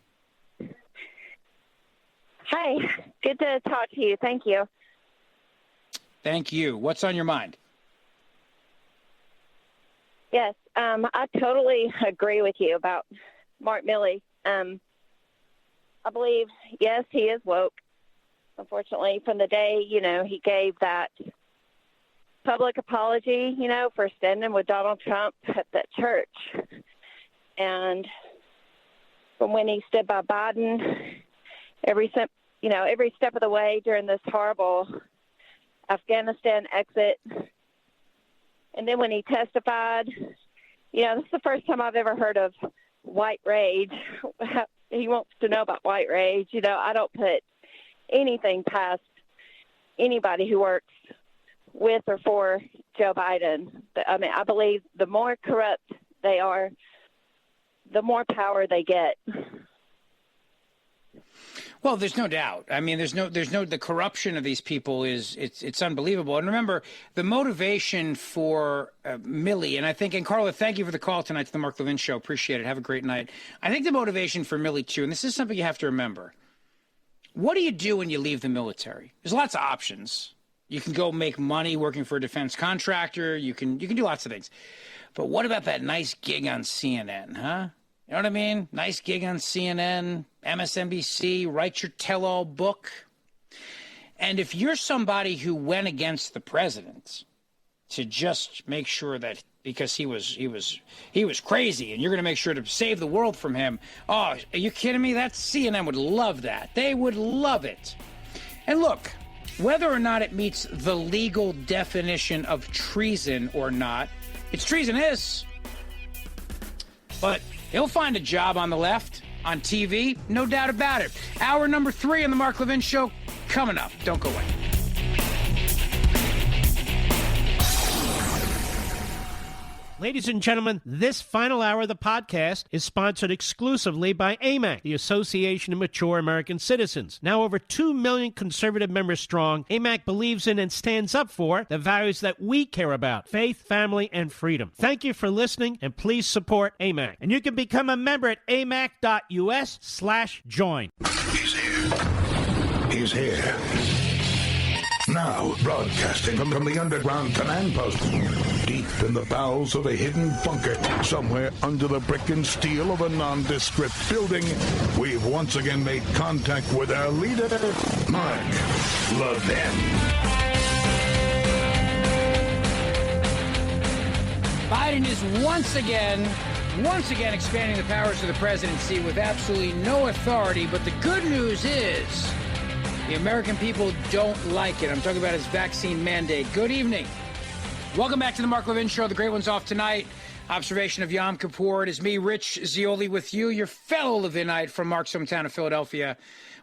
Hi, good to talk to you. Thank you. Thank you. What's on your mind? Yes, I totally agree with you about Mark Milley. I believe, yes, he is woke. Unfortunately, from the day, he gave that public apology, for standing with Donald Trump at that church. And from when he stood by Biden, every step of the way during this horrible Afghanistan exit. And then when he testified, this is the first time I've ever heard of white rage. He wants to know about white rage. I don't put anything past anybody who works with or for Joe Biden. I mean, I believe the more corrupt they are, the more power they get. Well, there's no doubt. I mean, the corruption of these people it's unbelievable. And remember, the motivation for Milley, and Carla, thank you for the call tonight to the Mark Levin Show. Appreciate it. Have a great night. I think the motivation for Milley, too, and this is something you have to remember. What do you do when you leave the military? There's lots of options. You can go make money working for a defense contractor. You can do lots of things. But what about that nice gig on CNN, huh? You know what I mean? Nice gig on CNN, MSNBC, write your tell-all book. And if you're somebody who went against the president to just make sure that because he was crazy and you're going to make sure to save the world from him, oh, are you kidding me? That CNN would love that. They would love it. And look, whether or not it meets the legal definition of treason or not, it's treasonous. But he'll find a job on the left, on TV, no doubt about it. Hour number 3 on the Mark Levin Show coming up. Don't go away. Ladies and gentlemen, this final hour of the podcast is sponsored exclusively by AMAC, the Association of Mature American Citizens. Now over 2 million conservative members strong, AMAC believes in and stands up for the values that we care about: faith, family, and freedom. Thank you for listening, and please support AMAC. And you can become a member at amac.us/join. He's here. He's here. Now, broadcasting from the underground command post, deep in the bowels of a hidden bunker, somewhere under the brick and steel of a nondescript building, we've once again made contact with our leader, Mark Levin. Biden is once again expanding the powers of the presidency with absolutely no authority. But the good news is the American people don't like it. I'm talking about his vaccine mandate. Good evening. Welcome back to the Mark Levin Show. The great one's off tonight. Observation of Yom Kippur. It is me, Rich Zioli, with you, your fellow Levinite from Mark's hometown of Philadelphia.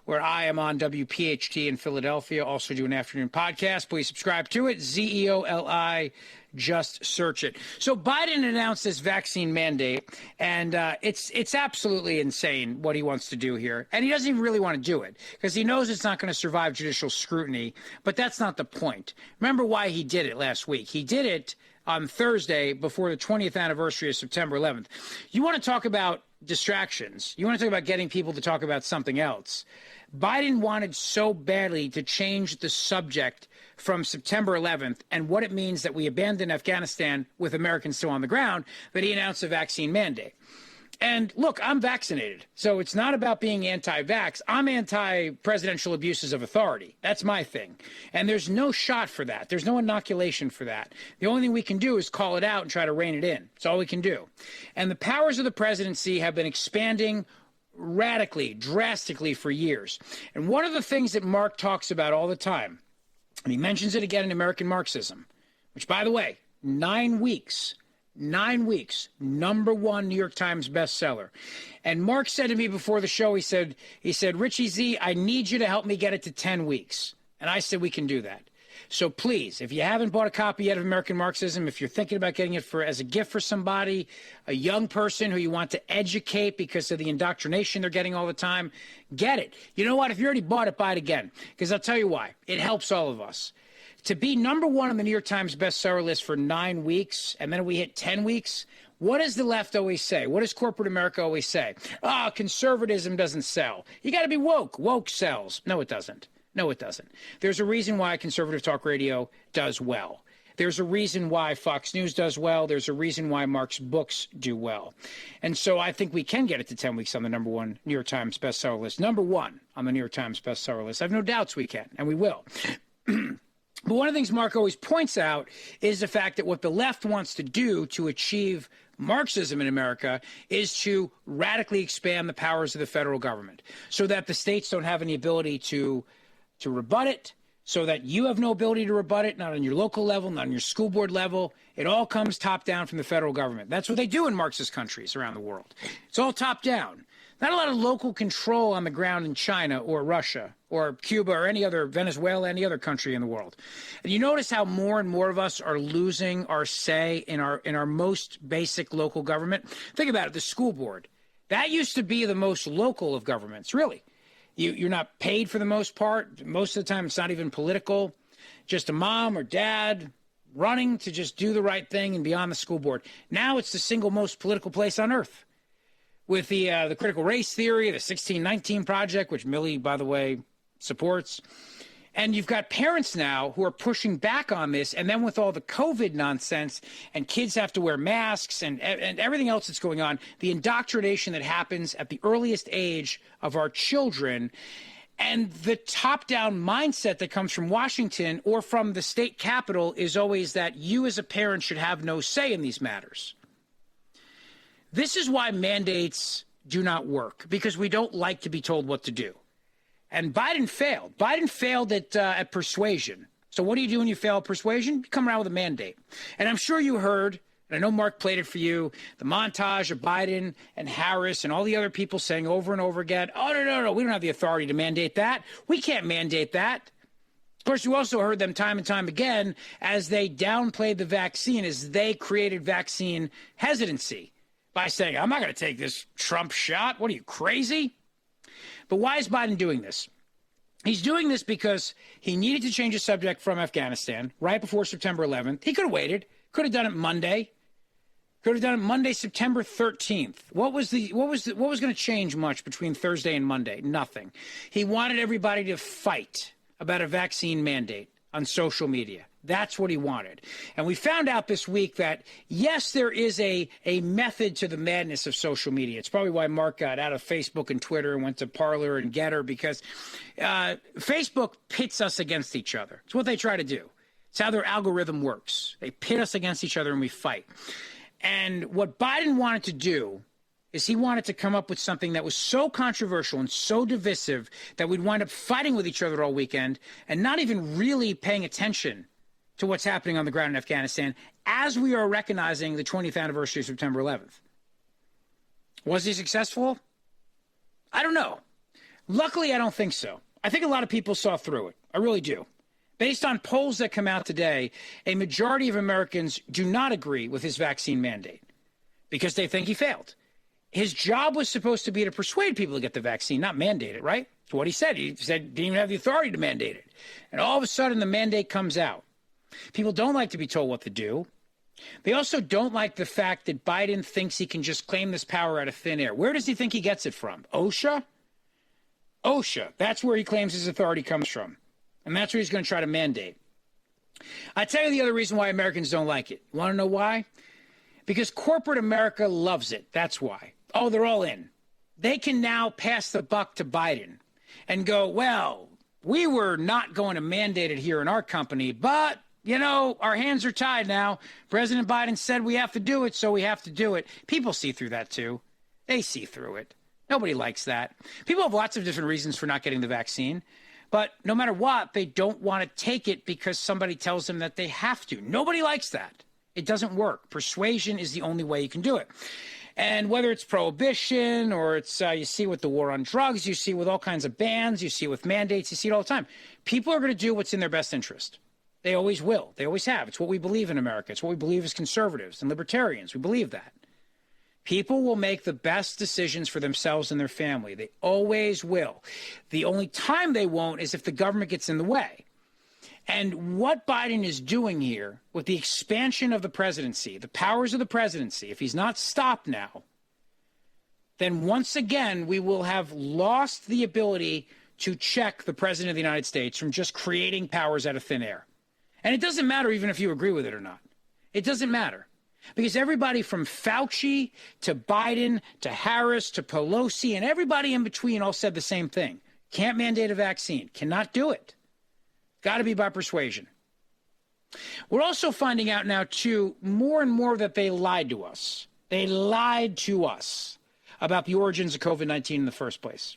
where I am on WPHT in Philadelphia. Also do an afternoon podcast. Please subscribe to it. ZEOLI. Just search it. So Biden announced this vaccine mandate, and it's absolutely insane what he wants to do here. And he doesn't even really want to do it because he knows it's not going to survive judicial scrutiny. But that's not the point. Remember why he did it last week. He did it on Thursday before the 20th anniversary of September 11th. You want to talk about distractions. You want to talk about getting people to talk about something else. Biden wanted so badly to change the subject from September 11th and what it means that we abandon Afghanistan with Americans still on the ground that he announced a vaccine mandate. And look, I'm vaccinated, so it's not about being anti-vax. I'm anti-presidential abuses of authority. That's my thing. And there's no shot for that. There's no inoculation for that. The only thing we can do is call it out and try to rein it in. That's all we can do. And the powers of the presidency have been expanding radically, drastically for years. And one of the things that Mark talks about all the time, and he mentions it again in American Marxism, which, by the way, 9 weeks, #1 New York Times bestseller. And Mark said to me before the show, he said, Richie Z, I need you to help me get it to 10 weeks. And I said, we can do that. So please, if you haven't bought a copy yet of American Marxism, if you're thinking about getting it as a gift for somebody, a young person who you want to educate because of the indoctrination they're getting all the time, get it. You know what? If you already bought it, buy it again. Because I'll tell you why. It helps all of us. To be #1 on the New York Times bestseller list for 9 weeks, and then we hit 10 weeks, what does the left always say? What does corporate America always say? Conservatism doesn't sell. You got to be woke. Woke sells. No, it doesn't. No, it doesn't. There's a reason why conservative talk radio does well. There's a reason why Fox News does well. There's a reason why Mark's books do well. And so I think we can get it to 10 weeks on the #1 New York Times bestseller list. #1 on the New York Times bestseller list. I have no doubts we can, and we will. But one of the things Mark always points out is the fact that what the left wants to do to achieve Marxism in America is to radically expand the powers of the federal government so that the states don't have any ability to rebut it, so that you have no ability to rebut it, not on your local level, not on your school board level. It all comes top down from the federal government. That's what they do in Marxist countries around the world. It's all top down. Not a lot of local control on the ground in China or Russia or Cuba or any other, Venezuela, any other country in the world. And you notice how more and more of us are losing our say in our most basic local government? Think about it, the school board. That used to be the most local of governments, really. You're not paid for the most part. Most of the time, it's not even political. Just a mom or dad running to just do the right thing and be on the school board. Now it's the single most political place on earth. With the critical race theory, the 1619 Project, which Milley, by the way, supports. And you've got parents now who are pushing back on this. And then with all the COVID nonsense and kids have to wear masks and everything else that's going on, the indoctrination that happens at the earliest age of our children and the top-down mindset that comes from Washington or from the state capitol is always that you as a parent should have no say in these matters. This is why mandates do not work, because we don't like to be told what to do. And Biden failed. Biden failed at persuasion. So what do you do when you fail at persuasion? You come around with a mandate. And I'm sure you heard, and I know Mark played it for you, the montage of Biden and Harris and all the other people saying over and over again, oh, no, we don't have the authority to mandate that. We can't mandate that. Of course, you also heard them time and time again as they downplayed the vaccine, as they created vaccine hesitancy by saying, I'm not going to take this Trump shot. What are you, crazy? But why is Biden doing this? He's doing this because he needed to change the subject from Afghanistan right before September 11th. He could have waited. Could have done it Monday. Could have done it Monday, September 13th. What was going to change much between Thursday and Monday? Nothing. He wanted everybody to fight about a vaccine mandate on social media. That's what he wanted. And we found out this week that, yes, there is a method to the madness of social media. It's probably why Mark got out of Facebook and Twitter and went to Parler and Getter, because Facebook pits us against each other. It's what they try to do. It's how their algorithm works. They pit us against each other and we fight. And what Biden wanted to do is he wanted to come up with something that was so controversial and so divisive that we'd wind up fighting with each other all weekend and not even really paying attention to what's happening on the ground in Afghanistan as we are recognizing the 20th anniversary of September 11th. Was he successful? I don't know. Luckily, I don't think so. I think a lot of people saw through it. I really do. Based on polls that come out today, a majority of Americans do not agree with his vaccine mandate because they think he failed. His job was supposed to be to persuade people to get the vaccine, not mandate it, right? That's what he said. He said he didn't even have the authority to mandate it. And all of a sudden, the mandate comes out. People don't like to be told what to do. They also don't like the fact that Biden thinks he can just claim this power out of thin air. Where does he think he gets it from? OSHA? OSHA. That's where he claims his authority comes from. And that's what he's going to try to mandate. I tell you the other reason why Americans don't like it. You want to know why? Because corporate America loves it. That's why. Oh, they're all in. They can now pass the buck to Biden and go, well, we were not going to mandate it here in our company, but, you know, our hands are tied now. President Biden said we have to do it, so we have to do it. People see through that, too. They see through it. Nobody likes that. People have lots of different reasons for not getting the vaccine. But no matter what, they don't want to take it because somebody tells them that they have to. Nobody likes that. It doesn't work. Persuasion is the only way you can do it. And whether it's prohibition or it's you see with the war on drugs, you see with all kinds of bans, you see with mandates, you see it all the time. People are going to do what's in their best interest. They always will. They always have. It's what we believe in America. It's what we believe as conservatives and libertarians. We believe that. People will make the best decisions for themselves and their family. They always will. The only time they won't is if the government gets in the way. And what Biden is doing here with the expansion of the presidency, the powers of the presidency, if he's not stopped now, then once again we will have lost the ability to check the president of the United States from just creating powers out of thin air. And it doesn't matter even if you agree with it or not. It doesn't matter. Because everybody from Fauci to Biden to Harris to Pelosi and everybody in between all said the same thing. Can't mandate a vaccine. Cannot do it. Got to be by persuasion. We're also finding out now, too, more and more that they lied to us. They lied to us about the origins of COVID-19 in the first place.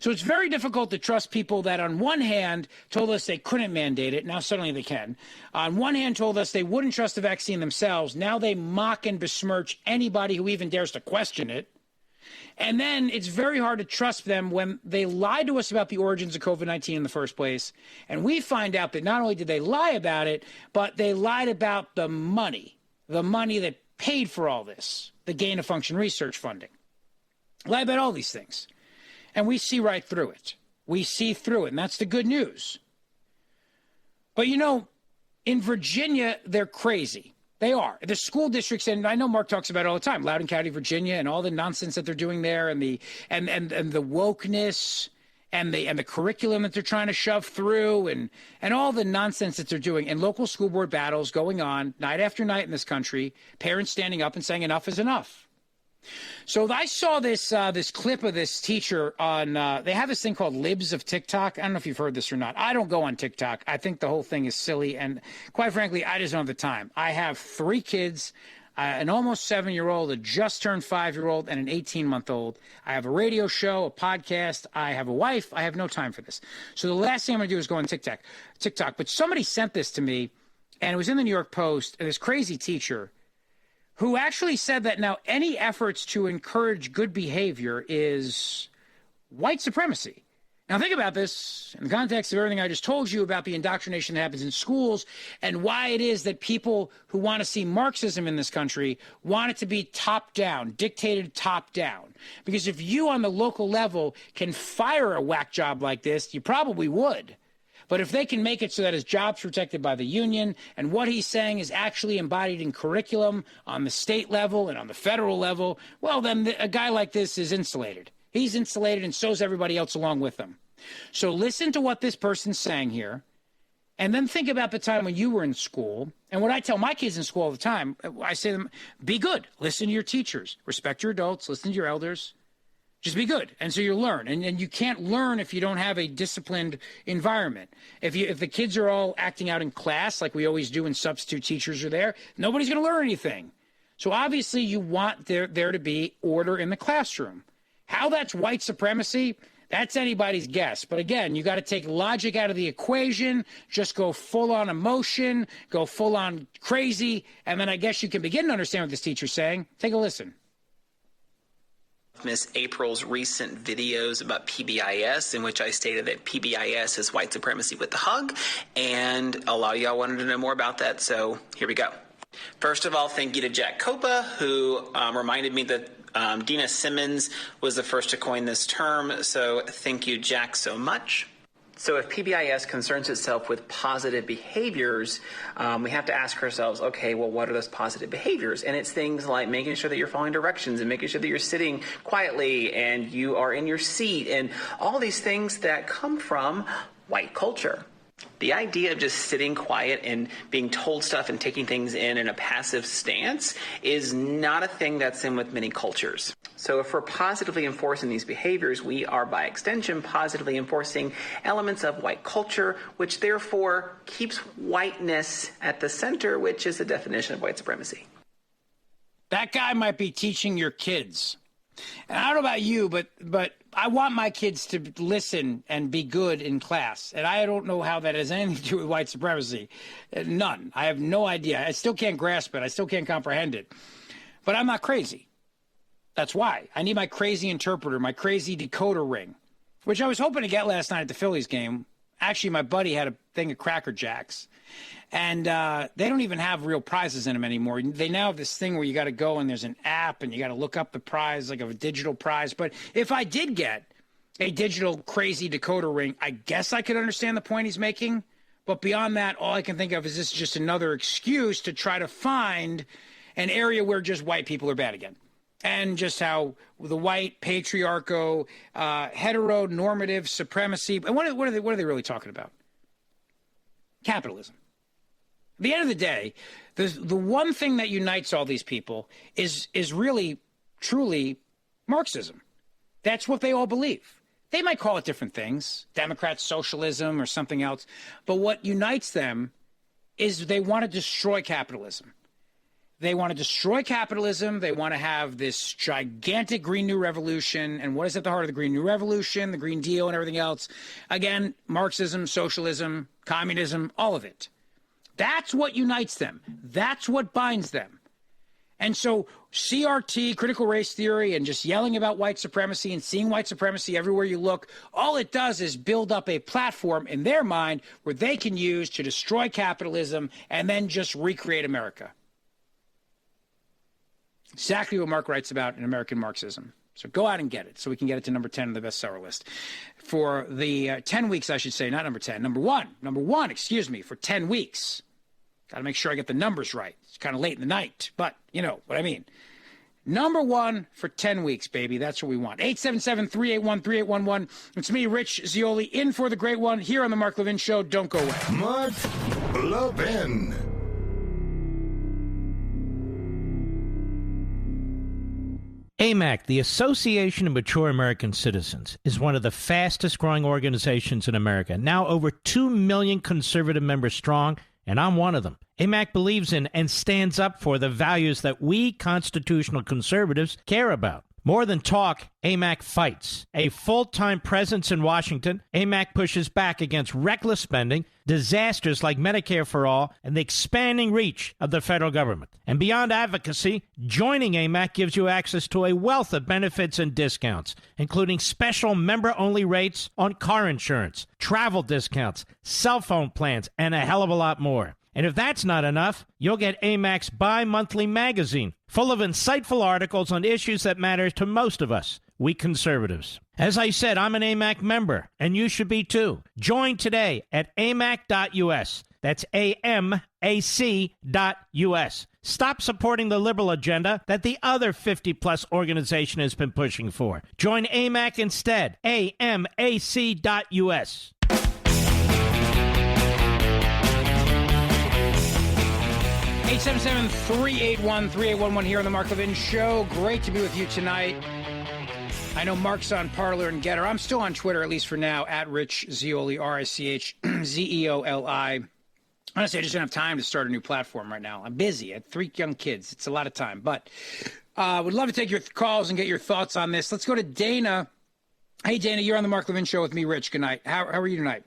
So it's very difficult to trust people that on one hand told us they couldn't mandate it. Now suddenly they can. On one hand told us they wouldn't trust the vaccine themselves. Now they mock and besmirch anybody who even dares to question it. And then it's very hard to trust them when they lied to us about the origins of COVID-19 in the first place. And we find out that not only did they lie about it, but they lied about the money that paid for all this, the gain-of-function research funding. Lie about all these things. And we see right through it. We see through it, and that's the good news. But, you know, in Virginia, they're crazy. They are. The school districts, and I know Mark talks about it all the time, Loudoun County, Virginia, and all the nonsense that they're doing there, and the wokeness, and the curriculum that they're trying to shove through, and all the nonsense that they're doing, and local school board battles going on night after night in this country, parents standing up and saying enough is enough. So I saw this clip of this teacher on they have this thing called Libs of TikTok. I don't know if you've heard this or not. I don't go on TikTok. I think the whole thing is silly. And quite frankly, I just don't have the time. I have 3 kids, an almost 7-year-old, a just turned 5-year-old, and an 18-month-old. I have a radio show, a podcast. I have a wife. I have no time for this. So the last thing I'm going to do is go on TikTok. But somebody sent this to me, and it was in the New York Post, and this crazy teacher who actually said that now any efforts to encourage good behavior is white supremacy. Now think about this in the context of everything I just told you about the indoctrination that happens in schools and why it is that people who want to see Marxism in this country want it to be top down, dictated top down. Because if you on the local level can fire a whack job like this, you probably would. But if they can make it so that his job's protected by the union and what he's saying is actually embodied in curriculum on the state level and on the federal level, well, then a guy like this is insulated. He's insulated and so's everybody else along with him. So listen to what this person's saying here. And then think about the time when you were in school. And what I tell my kids in school all the time, I say to them, be good. Listen to your teachers. Respect your adults. Listen to your elders. Just be good. And so you'll learn. And you can't learn if you don't have a disciplined environment. If the kids are all acting out in class like we always do when substitute teachers are there, nobody's going to learn anything. So obviously you want there to be order in the classroom. How that's white supremacy, that's anybody's guess. But again, you got to take logic out of the equation, just go full on emotion, go full on crazy, and then I guess you can begin to understand what this teacher's saying. Take a listen. Miss April's recent videos about PBIS, in which I stated that PBIS is white supremacy with the hug, and a lot of y'all wanted to know more about that, so here we go. First of all, thank you to Jack Copa, who reminded me that Dina Simmons was the first to coin this term, so thank you, Jack, so much. So if PBIS concerns itself with positive behaviors, we have to ask ourselves, okay, well, what are those positive behaviors? And it's things like making sure that you're following directions and making sure that you're sitting quietly and you are in your seat and all these things that come from white culture. The idea of just sitting quiet and being told stuff and taking things in a passive stance is not a thing that's in with many cultures. So if we're positively enforcing these behaviors, we are, by extension, positively enforcing elements of white culture, which therefore keeps whiteness at the center, which is the definition of white supremacy. That guy might be teaching your kids. And I don't know about you, but I want my kids to listen and be good in class. And I don't know how that has anything to do with white supremacy. None. I have no idea. I still can't grasp it. I still can't comprehend it. But I'm not crazy. That's why. I need my crazy interpreter, my crazy decoder ring, which I was hoping to get last night at the Phillies game. Actually, my buddy had a thing of Cracker Jacks. And they don't even have real prizes in them anymore. They now have this thing where you got to go and there's an app and you got to look up the prize, like a digital prize. But if I did get a digital crazy decoder ring, I guess I could understand the point he's making. But beyond that, all I can think of is this is just another excuse to try to find an area where just white people are bad again. And just how the white patriarchal, heteronormative supremacy. And what are they really talking about? Capitalism. At the end of the day, the one thing that unites all these people is really, truly Marxism. That's what they all believe. They might call it different things, Democrat socialism or something else. But what unites them is they want to destroy capitalism. They want to destroy capitalism. They want to have this gigantic Green New Revolution. And what is at the heart of the Green New Revolution, the Green Deal and everything else? Again, Marxism, socialism, communism, all of it. That's what unites them. That's what binds them. And so CRT, critical race theory, and just yelling about white supremacy and seeing white supremacy everywhere you look, all it does is build up a platform in their mind where they can use to destroy capitalism and then just recreate America. Exactly what Mark writes about in American Marxism. So go out and get it so we can get it to number 10 on the bestseller list. For the 10 weeks, I should say, not number 10, number one, for 10 weeks. Got to make sure I get the numbers right. It's kind of late in the night, but you know what I mean. Number one for 10 weeks, baby. That's what we want. 877-381-3811. It's me, Rich Zeoli, in for the great one here on the Mark Levin Show. Don't go away. Mark Levin. AMAC, the Association of Mature American Citizens, is one of the fastest-growing organizations in America, now over 2 million conservative members strong, and I'm one of them. AMAC believes in and stands up for the values that we constitutional conservatives care about. More than talk, AMAC fights. A full-time presence in Washington, AMAC pushes back against reckless spending, disasters like Medicare for All, and the expanding reach of the federal government. And beyond advocacy, joining AMAC gives you access to a wealth of benefits and discounts, including special member-only rates on car insurance, travel discounts, cell phone plans, and a hell of a lot more. And if that's not enough, you'll get AMAC's bi-monthly magazine, full of insightful articles on issues that matter to most of us, we conservatives. As I said, I'm an AMAC member, and you should be too. Join today at amac.us. That's AMAC.us. Stop supporting the liberal agenda that the other 50-plus organization has been pushing for. Join AMAC instead. AMAC.us. 877-381-3811 here on the Mark Levin Show. Great to be with you tonight. I know Mark's on Parler and Getter. I'm still on Twitter, at least for now, at Rich Zeoli, RICHZEOLI. Honestly, I just don't have time to start a new platform right now. I'm busy. I have 3 young kids. It's a lot of time. But would love to take your calls and get your thoughts on this. Let's go to Dana. Hey, Dana, you're on the Mark Levin Show with me, Rich. Good night. How are you tonight?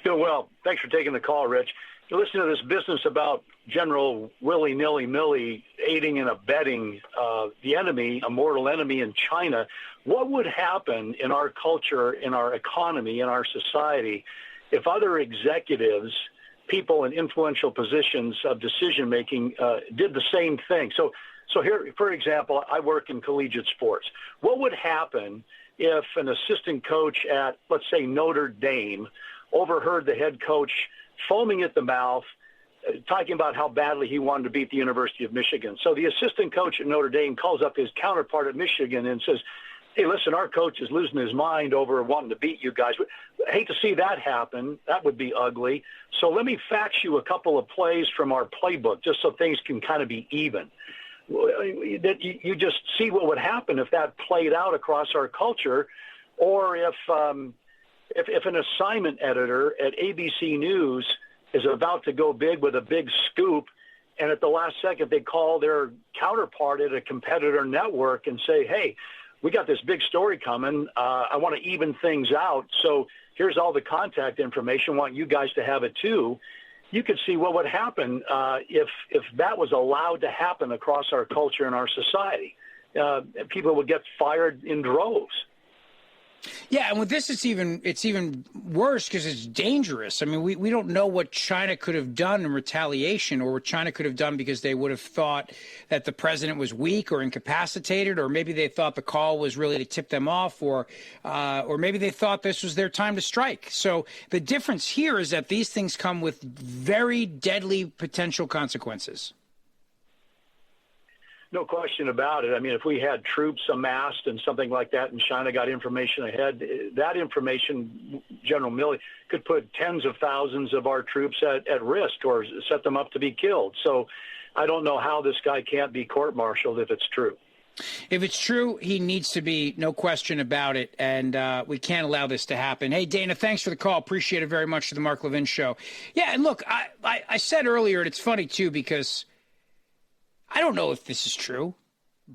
Doing well. Thanks for taking the call, Rich. listen to this business about General willy-nilly Millie aiding and abetting the enemy, a mortal enemy in China. What would happen in our culture, in our economy, in our society, if other executives, people in influential positions of decision-making, did the same thing? So here, for example, I work in collegiate sports. What would happen if an assistant coach at, let's say, Notre Dame overheard the head coach foaming at the mouth, talking about how badly he wanted to beat the University of Michigan? So the assistant coach at Notre Dame calls up his counterpart at Michigan and says, hey, listen, our coach is losing his mind over wanting to beat you guys. I hate to see that happen. That would be ugly. So let me fax you a couple of plays from our playbook just so things can kind of be even. You just see what would happen if that played out across our culture, or if an assignment editor at ABC News is about to go big with a big scoop, and at the last second they call their counterpart at a competitor network and say, hey, we got this big story coming. I want to even things out. So here's all the contact information. I want you guys to have it too. You could see what would happen if that was allowed to happen across our culture and our society. People would get fired in droves. Yeah, and with this, it's even worse because it's dangerous. I mean, we don't know what China could have done in retaliation, or what China could have done because they would have thought that the president was weak or incapacitated, or maybe they thought the call was really to tip them off, or maybe they thought this was their time to strike. So the difference here is that these things come with very deadly potential consequences. No question about it. I mean, if we had troops amassed and something like that and China got information ahead, that information, General Milley, could put tens of thousands of our troops at risk or set them up to be killed. So I don't know how this guy can't be court-martialed if it's true. If it's true, he needs to be, no question about it, and we can't allow this to happen. Hey, Dana, thanks for the call. Appreciate it very much to the Mark Levin Show. Yeah, and look, I said earlier, and it's funny, too, because I don't know if this is true.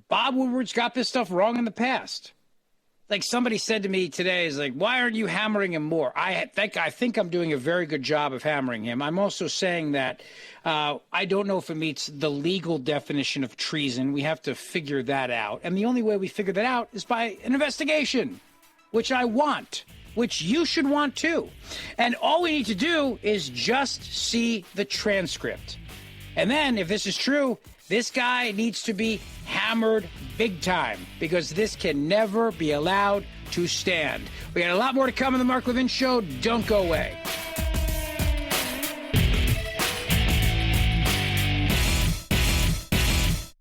Bob Woodward's got this stuff wrong in the past. Like somebody said to me today, is like, why aren't you hammering him more? I think I'm doing a very good job of hammering him. I'm also saying that I don't know if it meets the legal definition of treason. We have to figure that out. And the only way we figure that out is by an investigation, which I want, which you should want too. And all we need to do is just see the transcript. And then if this is true, this guy needs to be hammered big time, because this can never be allowed to stand. We got a lot more to come on the Mark Levin Show. Don't go away.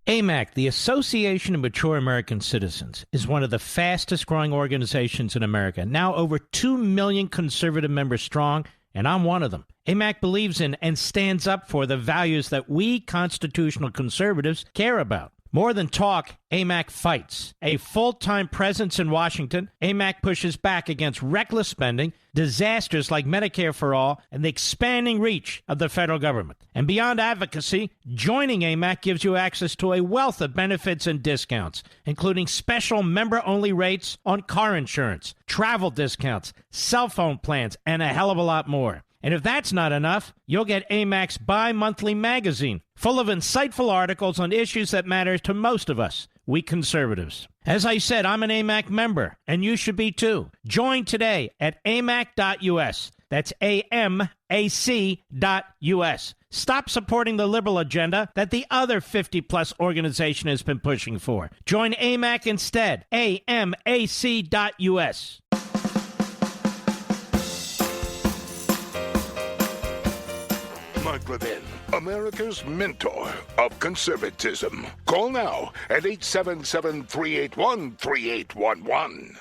AMAC, the Association of Mature American Citizens, is one of the fastest growing organizations in America, now over 2 million conservative members strong, and I'm one of them. AMAC believes in and stands up for the values that we constitutional conservatives care about. More than talk, AMAC fights. A full-time presence in Washington, AMAC pushes back against reckless spending, disasters like Medicare for All, and the expanding reach of the federal government. And beyond advocacy, joining AMAC gives you access to a wealth of benefits and discounts, including special member-only rates on car insurance, travel discounts, cell phone plans, and a hell of a lot more. And if that's not enough, you'll get AMAC's bi-monthly magazine, full of insightful articles on issues that matter to most of us, we conservatives. As I said, I'm an AMAC member, and you should be too. Join today at amac.us. That's AMAC.us. Stop supporting the liberal agenda that the other 50-plus organization has been pushing for. Join AMAC instead. AMAC.us. Mark Levin, America's mentor of conservatism. Call now at 877-381-3811.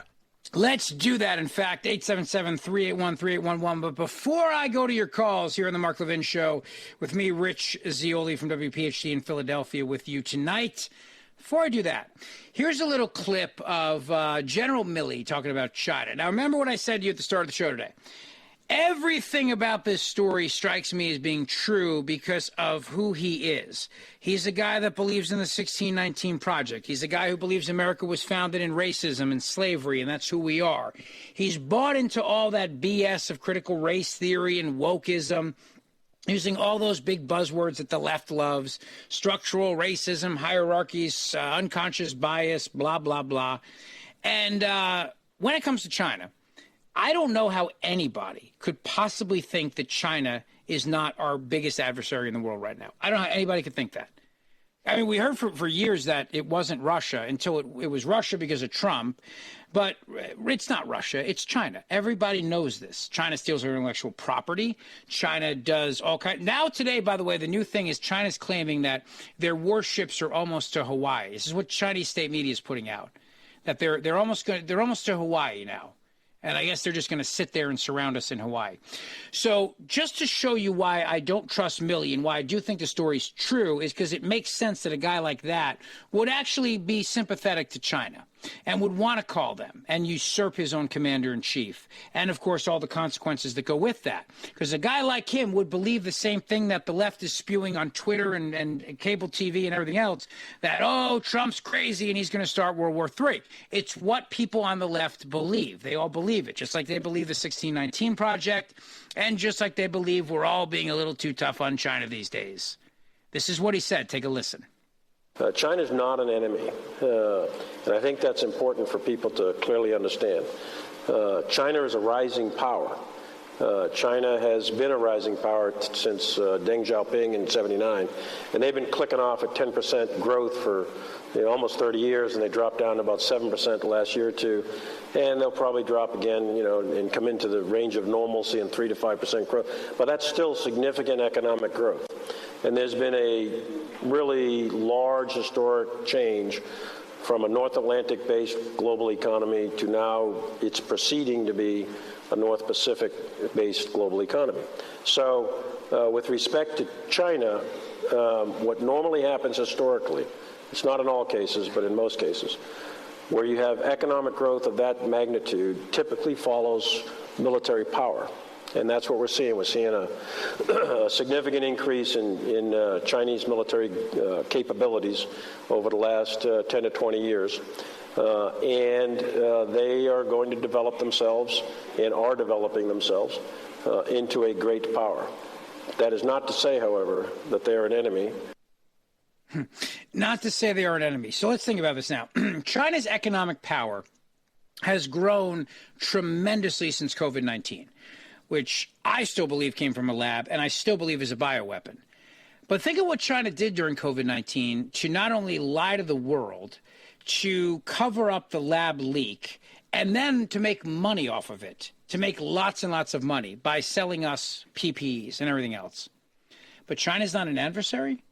Let's do that. In fact, 877-381-3811. But before I go to your calls here on the Mark Levin Show with me, Rich Zeoli from WPHT in Philadelphia with you tonight, before I do that, here's a little clip of General Milley talking about China. Now, remember what I said to you at the start of the show today. Everything about this story strikes me as being true because of who he is. He's a guy that believes in the 1619 Project. He's a guy who believes America was founded in racism and slavery, and that's who we are. He's bought into all that BS of critical race theory and wokeism. using all those big buzzwords that the left loves: structural racism, hierarchies, unconscious bias, blah, blah, blah. And when it comes to China, I don't know how anybody could possibly think that China is not our biggest adversary in the world right now. I don't know how anybody could think that. I mean, we heard for years that it wasn't Russia until it was Russia because of Trump. But it's not Russia. It's China. Everybody knows this. China steals our intellectual property. China does all kinds. Now today, by the way, the new thing is China's claiming that their warships are almost to Hawaii. This is what Chinese state media is putting out, that they're almost to Hawaii now. And I guess they're just going to sit there and surround us in Hawaii. So just to show you why I don't trust Milley and why I do think the story's true is because it makes sense that a guy like that would actually be sympathetic to China and would want to call them and usurp his own commander-in-chief. And, of course, all the consequences that go with that. Because a guy like him would believe the same thing that the left is spewing on Twitter and cable TV and everything else, that, oh, Trump's crazy and he's going to start World War III. It's what people on the left believe. They all believe it, just like they believe the 1619 Project and just like they believe we're all being a little too tough on China these days. This is what he said. Take a listen. China's not an enemy, and I think that's important for people to clearly understand. China is a rising power. China has been a rising power since Deng Xiaoping in '79, and they've been clicking off at 10% growth for almost 30 years, and they dropped down to about 7% the last year or two, and they'll probably drop again, and come into the range of normalcy and 3 to 5% growth. But that's still significant economic growth. And there's been a really large historic change from a North Atlantic-based global economy to now it's proceeding to be a North Pacific-based global economy. So with respect to China, what normally happens historically, it's not in all cases, but in most cases, where you have economic growth of that magnitude typically follows military power. And that's what we're seeing. We're seeing a significant increase in Chinese military capabilities over the last 10 to 20 years. And they are going to develop themselves and are developing themselves into a great power. That is not to say, however, that they are an enemy. Not to say they are an enemy. So let's think about this now. China's economic power has grown tremendously since COVID-19. Which I still believe came from a lab, and I still believe is a bioweapon. But think of what China did during COVID-19 to not only lie to the world, to cover up the lab leak, and then to make money off of it, to make lots and lots of money by selling us PPEs and everything else. But China's not an adversary.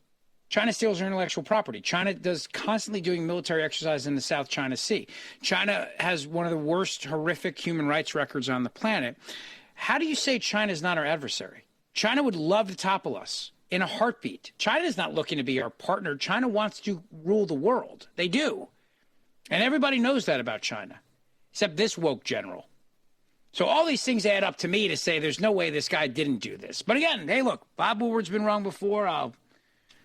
China steals our intellectual property. China does constantly doing military exercise in the South China Sea. China has one of the worst horrific human rights records on the planet. How do you say China is not our adversary? China would love to topple us in a heartbeat. China is not looking to be our partner. China wants to rule the world. They do. And everybody knows that about China, except this woke general. So all these things add up to me to say there's no way this guy didn't do this. But again, hey, look, Bob Woodward's been wrong before. I'll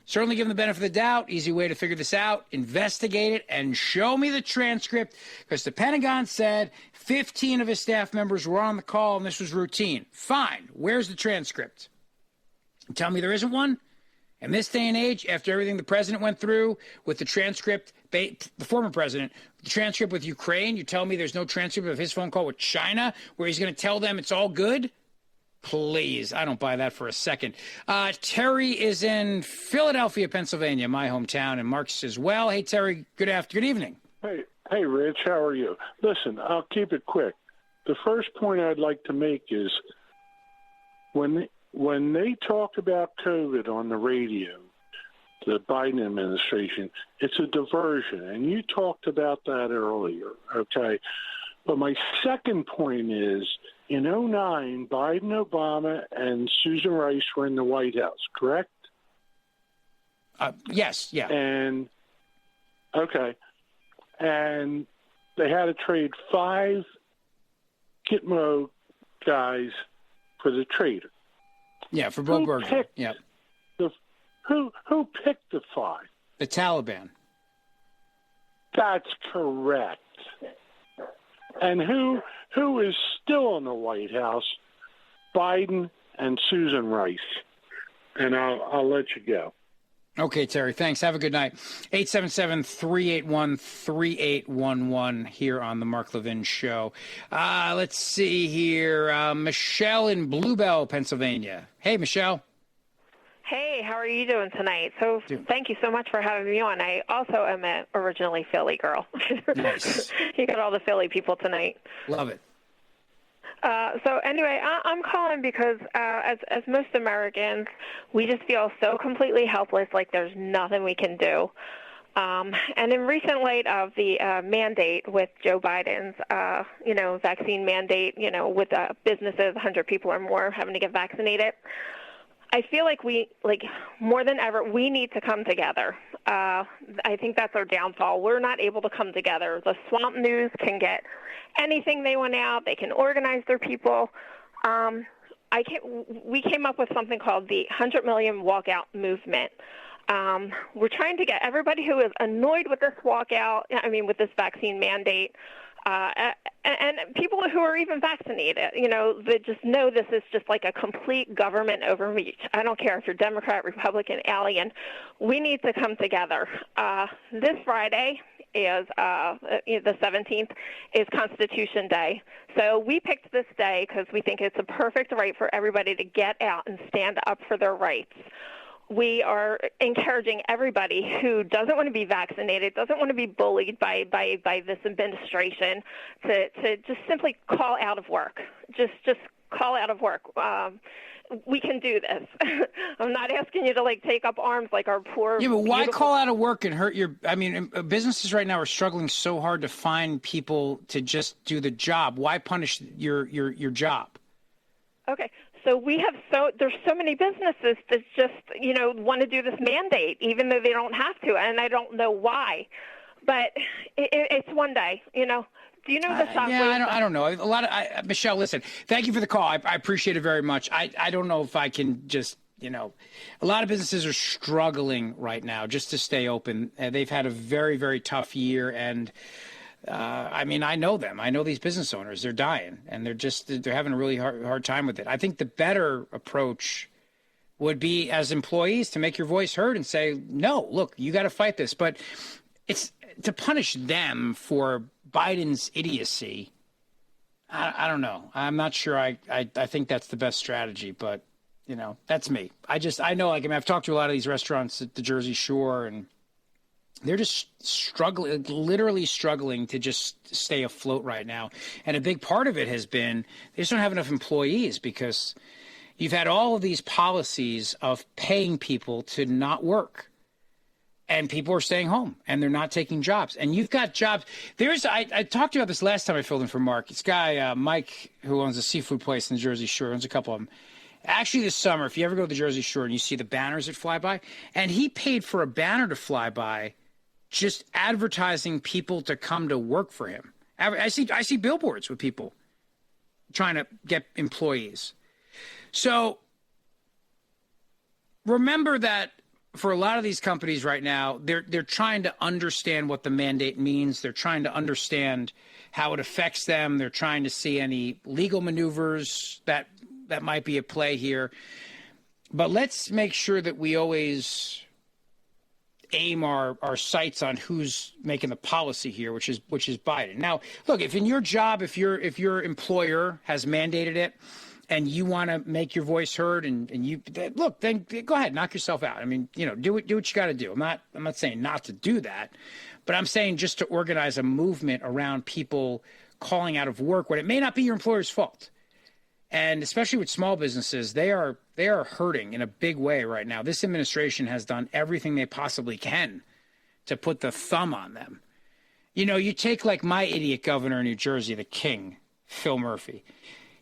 certainly give him the benefit of the doubt. Easy way to figure this out. Investigate it and show me the transcript, because the Pentagon said 15 of his staff members were on the call and this was routine. Fine. Where's the transcript? Tell me there isn't one? In this day and age, after everything the president went through with the transcript, the former president, the transcript with Ukraine, you tell me there's no transcript of his phone call with China where he's going to tell them it's all good? Please, I don't buy that for a second. Terry is in Philadelphia, Pennsylvania, my hometown, and Mark's as well. Hey, Terry, good evening. Hey, Rich, how are you? Listen, I'll keep it quick. The first point I'd like to make is when they talk about COVID on the radio, the Biden administration, it's a diversion, and you talked about that earlier, okay? But my second point is, in 2009, Biden, Obama, and Susan Rice were in the White House, correct? Yes, yeah. And they had to trade 5 Gitmo guys for the traitor. Yeah, for Bill Berger. Yeah. Who picked the 5? The Taliban. That's correct. And who is still in the White House? Biden and Susan Rice. and I'll let you go. Okay, Terry, thanks. Have a good night. 877-381-3811 here on the Mark Levin Show. Let's see here. Michelle in Bluebell, Pennsylvania. Hey, Michelle. Hey, how are you doing tonight? So thank you so much for having me on. I also am an originally Philly girl. Nice. You got all the Philly people tonight. Love it. So anyway, I'm calling because as most Americans, we just feel so completely helpless, like there's nothing we can do. And in recent light of the mandate with Joe Biden's, vaccine mandate, with businesses, 100 people or more having to get vaccinated, I feel like more than ever, we need to come together. I think that's our downfall. We're not able to come together. The swamp news can get anything they want out. They can organize their people. We came up with something called the 100 Million Walkout Movement. We're trying to get everybody who is annoyed with this with this vaccine mandate, and people who are even vaccinated, that just know this is just like a complete government overreach. I don't care if you're Democrat, Republican, alien. We need to come together. This Friday is the 17th is Constitution Day. So we picked this day because we think it's a perfect right for everybody to get out and stand up for their rights. We are encouraging everybody who doesn't want to be vaccinated, doesn't want to be bullied by this administration, to just simply call out of work. Just call out of work. We can do this. I'm not asking you to take up arms like our poor. Yeah, but why beautiful... call out of work and hurt your? I mean, businesses right now are struggling so hard to find people to just do the job. Why punish your job? Okay. So there's so many businesses that just, want to do this mandate, even though they don't have to, and I don't know why. But it's one day, Do you know the song? Yeah, I don't know. Michelle, listen, thank you for the call. I appreciate it very much. I don't know if I can just, a lot of businesses are struggling right now just to stay open. They've had a very, very tough year, and I know them. I know these business owners. They're dying, and they're having a really hard time with it. I think the better approach would be, as employees, to make your voice heard and say, no, look, you got to fight this. But it's to punish them for Biden's idiocy. I don't know. I'm not sure. I think that's the best strategy, but that's me. I know. I've talked to a lot of these restaurants at the Jersey Shore, and they're just literally struggling to just stay afloat right now. And a big part of it has been they just don't have enough employees, because you've had all of these policies of paying people to not work. And people are staying home, and they're not taking jobs. And you've got jobs. I talked to you about this last time I filled in for Mark. This guy, Mike, who owns a seafood place in the Jersey Shore, owns a couple of them. Actually, this summer, if you ever go to the Jersey Shore and you see the banners that fly by, and he paid for a banner to fly by just advertising people to come to work for him. I see billboards with people trying to get employees. So remember that for a lot of these companies right now, they're trying to understand what the mandate means. They're trying to understand how it affects them. They're trying to see any legal maneuvers that might be at play here. But let's make sure that we always aim our sights on who's making the policy here, which is Biden. Now, look, if in your job, if your employer has mandated it, and you want to make your voice heard, and you look, then go ahead, knock yourself out. I mean, do what you got to do. I'm not saying not to do that, but I'm saying just to organize a movement around people calling out of work when it may not be your employer's fault. And especially with small businesses, they are hurting in a big way right now. This administration has done everything they possibly can to put the thumb on them. You take like my idiot governor in New Jersey, the king, Phil Murphy.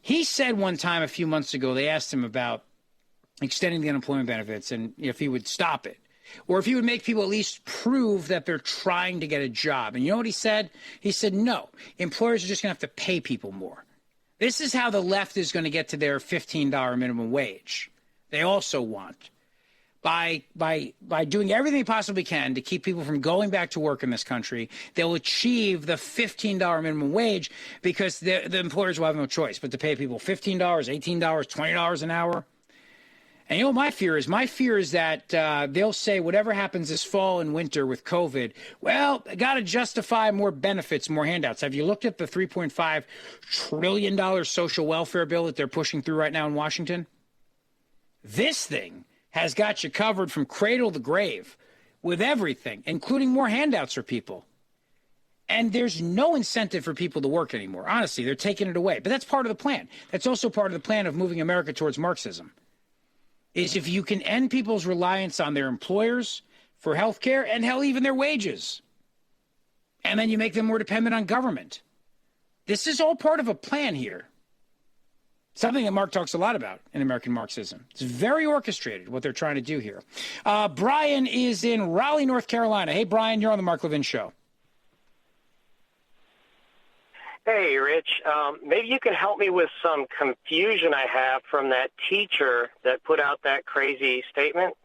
He said one time a few months ago, they asked him about extending the unemployment benefits and if he would stop it, or if he would make people at least prove that they're trying to get a job. And you know what he said? He said, no, employers are just going to have to pay people more. This is how the left is going to get to their $15 minimum wage. They also want, by doing everything they possibly can to keep people from going back to work in this country, they'll achieve the $15 minimum wage, because the employers will have no choice but to pay people $15, $18, $20 an hour. And you know what my fear is? My fear is that they'll say whatever happens this fall and winter with COVID, well, got to justify more benefits, more handouts. Have you looked at the $3.5 trillion social welfare bill that they're pushing through right now in Washington? This thing has got you covered from cradle to grave with everything, including more handouts for people. And there's no incentive for people to work anymore. Honestly, they're taking it away. But that's part of the plan. That's also part of the plan of moving America towards Marxism. Is if you can end people's reliance on their employers for health care and, hell, even their wages. And then you make them more dependent on government. This is all part of a plan here. Something that Mark talks a lot about in American Marxism. It's very orchestrated, what they're trying to do here. Brian is in Raleigh, North Carolina. Hey, Brian, you're on the Mark Levin Show. Hey, Rich. Maybe you can help me with some confusion I have from that teacher that put out that crazy statement.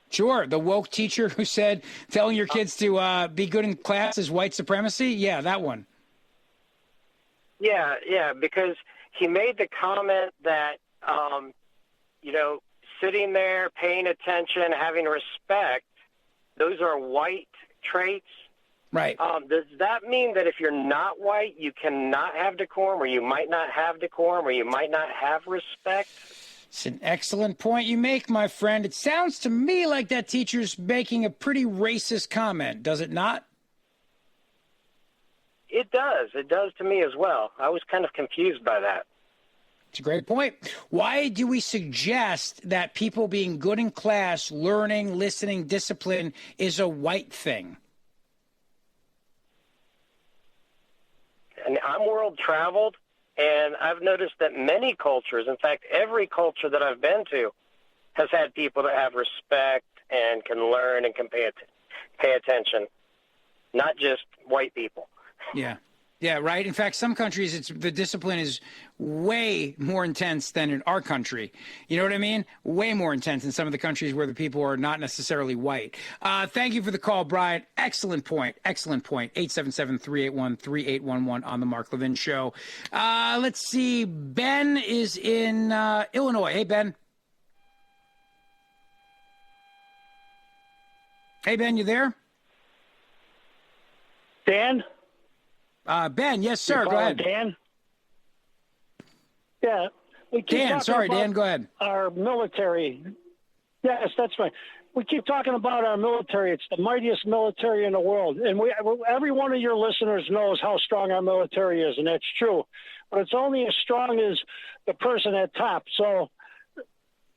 Sure. The woke teacher who said telling your kids to be good in class is white supremacy? Yeah, that one. Yeah, because he made the comment that, sitting there, paying attention, having respect, those are white traits. Right. Does that mean that if you're not white, you cannot have decorum, or you might not have decorum, or you might not have respect? It's an excellent point you make, my friend. It sounds to me like that teacher's making a pretty racist comment, does it not? It does. It does to me as well. I was kind of confused by that. It's a great point. Why do we suggest that people being good in class, learning, listening, discipline is a white thing? And I'm world traveled, and I've noticed that many cultures, in fact, every culture that I've been to, has had people that have respect and can learn and can pay attention, not just white people. Yeah, right. In fact, some countries, the discipline is way more intense than in our country. You know what I mean? Way more intense in some of the countries where the people are not necessarily white. Thank you for the call, Brian. Excellent point. 877-381-3811 on the Mark Levin Show. Let's see. Ben is in Illinois. Hey, Ben. Hey, Ben, you there? Dan? Ben, yes, sir. Go ahead. Dan? Yeah. We keep Dan, sorry, Dan, go ahead. Our military. Yes, that's right. We keep talking about our military. It's the mightiest military in the world. And every one of your listeners knows how strong our military is, and that's true. But it's only as strong as the person at top. So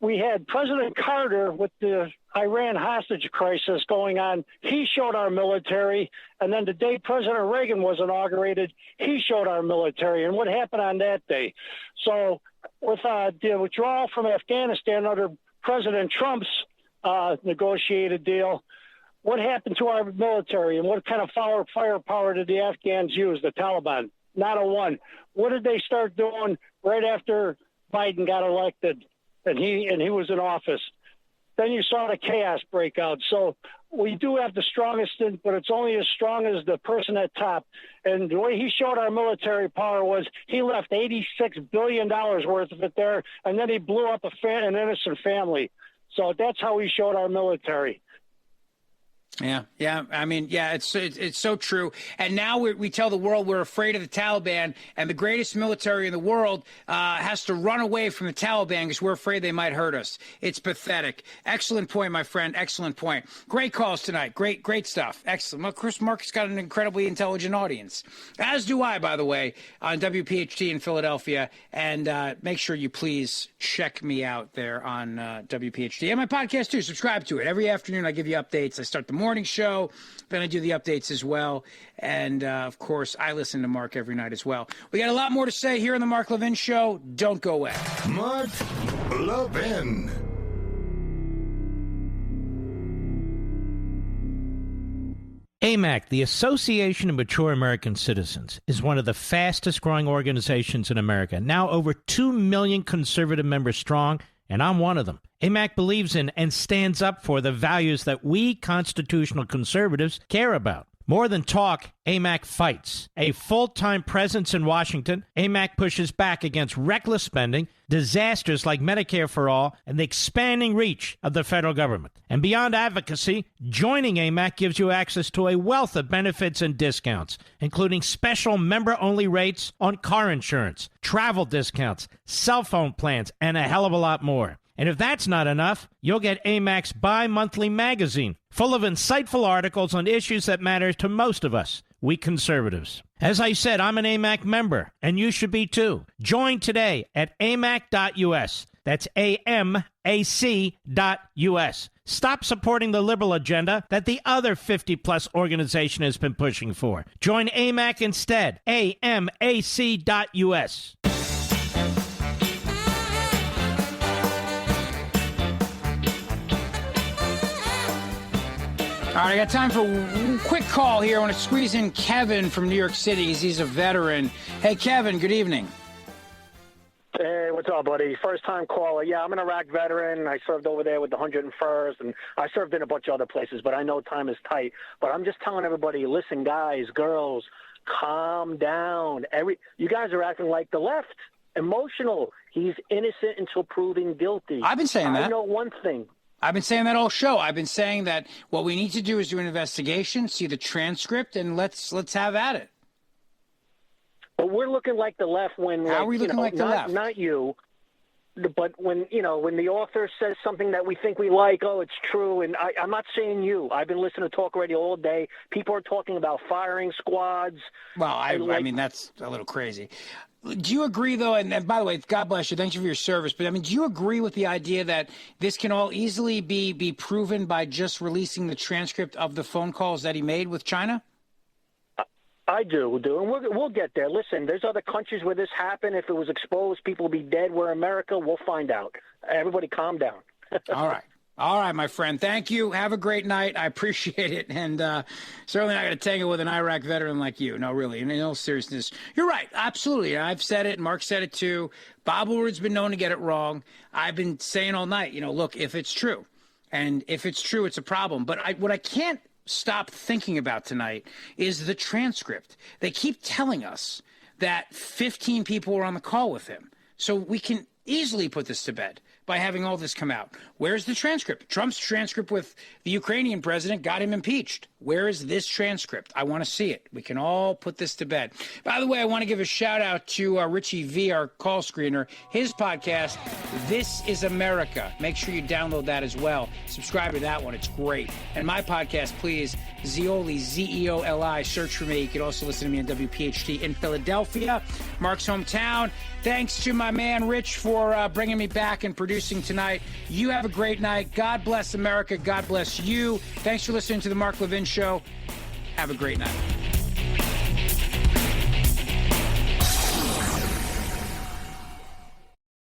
we had President Carter with the Iran hostage crisis going on. He showed our military. And then the day President Reagan was inaugurated, he showed our military. And what happened on that day? So with the withdrawal from Afghanistan under President Trump's negotiated deal, what happened to our military? And what kind of firepower did the Afghans use, the Taliban? Not a one. What did they start doing right after Biden got elected and he was in office? Then you saw the chaos break out. So we do have the strongest, but it's only as strong as the person at top. And the way he showed our military power was he left $86 billion worth of it there, and then he blew up an innocent family. So that's how he showed our military. Yeah. I mean, yeah, it's so true. And now we tell the world we're afraid of the Taliban, and the greatest military in the world has to run away from the Taliban because we're afraid they might hurt us. It's pathetic. Excellent point, my friend. Excellent point. Great calls tonight. Great stuff. Excellent. Well, Chris Mark's got an incredibly intelligent audience, as do I, by the way, on WPHT in Philadelphia. And make sure you please check me out there on WPHT and my podcast too. Subscribe to it. Every afternoon I give you updates. I start the morning show, then I do the updates as well, and of course I listen to Mark every night as well. We got a lot more to say here on the Mark Levin Show. Don't go away. Mark Levin. AMAC, the Association of Mature American Citizens, is one of the fastest growing organizations in America, now over 2 million conservative members strong, and I'm one of them. AMAC believes in and stands up for the values that we constitutional conservatives care about. More than talk, AMAC fights. A full-time presence in Washington, AMAC pushes back against reckless spending, disasters like Medicare for All, and the expanding reach of the federal government. And beyond advocacy, joining AMAC gives you access to a wealth of benefits and discounts, including special member-only rates on car insurance, travel discounts, cell phone plans, and a hell of a lot more. And if that's not enough, you'll get AMAC's bi-monthly magazine, full of insightful articles on issues that matter to most of us, we conservatives. As I said, I'm an AMAC member, and you should be too. Join today at amac.us. That's AMAC.us. Stop supporting the liberal agenda that the other 50-plus organization has been pushing for. Join AMAC instead. AMAC.us. All right, I got time for a quick call here. I want to squeeze in Kevin from New York City. He's a veteran. Hey, Kevin, good evening. Hey, what's up, buddy? First-time caller. Yeah, I'm an Iraq veteran. I served over there with the 101st, and I served in a bunch of other places, but I know time is tight. But I'm just telling everybody, listen, guys, girls, calm down. You guys are acting like the left, emotional. He's innocent until proven guilty. I've been saying that. I know one thing. I've been saying that all show. I've been saying that what we need to do is do an investigation, see the transcript, and let's have at it. But we're looking like the left when How are we looking like the left? Not you, but when the author says something that we think we like, oh, it's true. And I'm not saying you. I've been listening to talk radio all day. People are talking about firing squads. Well, I mean, that's a little crazy. Do you agree, though, and by the way, God bless you, thank you for your service, but I mean, do you agree with the idea that this can all easily be proven by just releasing the transcript of the phone calls that he made with China? I do, and we'll get there. Listen, there's other countries where this happened. If it was exposed, people would be dead. We're America. We'll find out. Everybody calm down. All right, my friend. Thank you. Have a great night. I appreciate it. And certainly not going to tangle with an Iraq veteran like you. No, really. In all seriousness, you're right. Absolutely. I've said it. Mark said it too. Bob Woodward's been known to get it wrong. I've been saying all night, look, if it's true, and if it's true, it's a problem. But what I can't stop thinking about tonight is the transcript. They keep telling us that 15 people were on the call with him. So we can easily put this to bed by having all this come out. Where's the transcript? Trump's transcript with the Ukrainian president got him impeached. Where is this transcript? I want to see it. We can all put this to bed. By the way, I want to give a shout out to Richie V, our call screener. His podcast, This is America. Make sure you download that as well. Subscribe to that one. It's great. And my podcast, please, Zeoli, Z-E-O-L-I. Search for me. You can also listen to me on WPHT in Philadelphia, Mark's hometown. Thanks to my man, Rich, for bringing me back and producing tonight. You have a great night. God bless America. God bless you. Thanks for listening to The Mark Levin Show. Have a great night.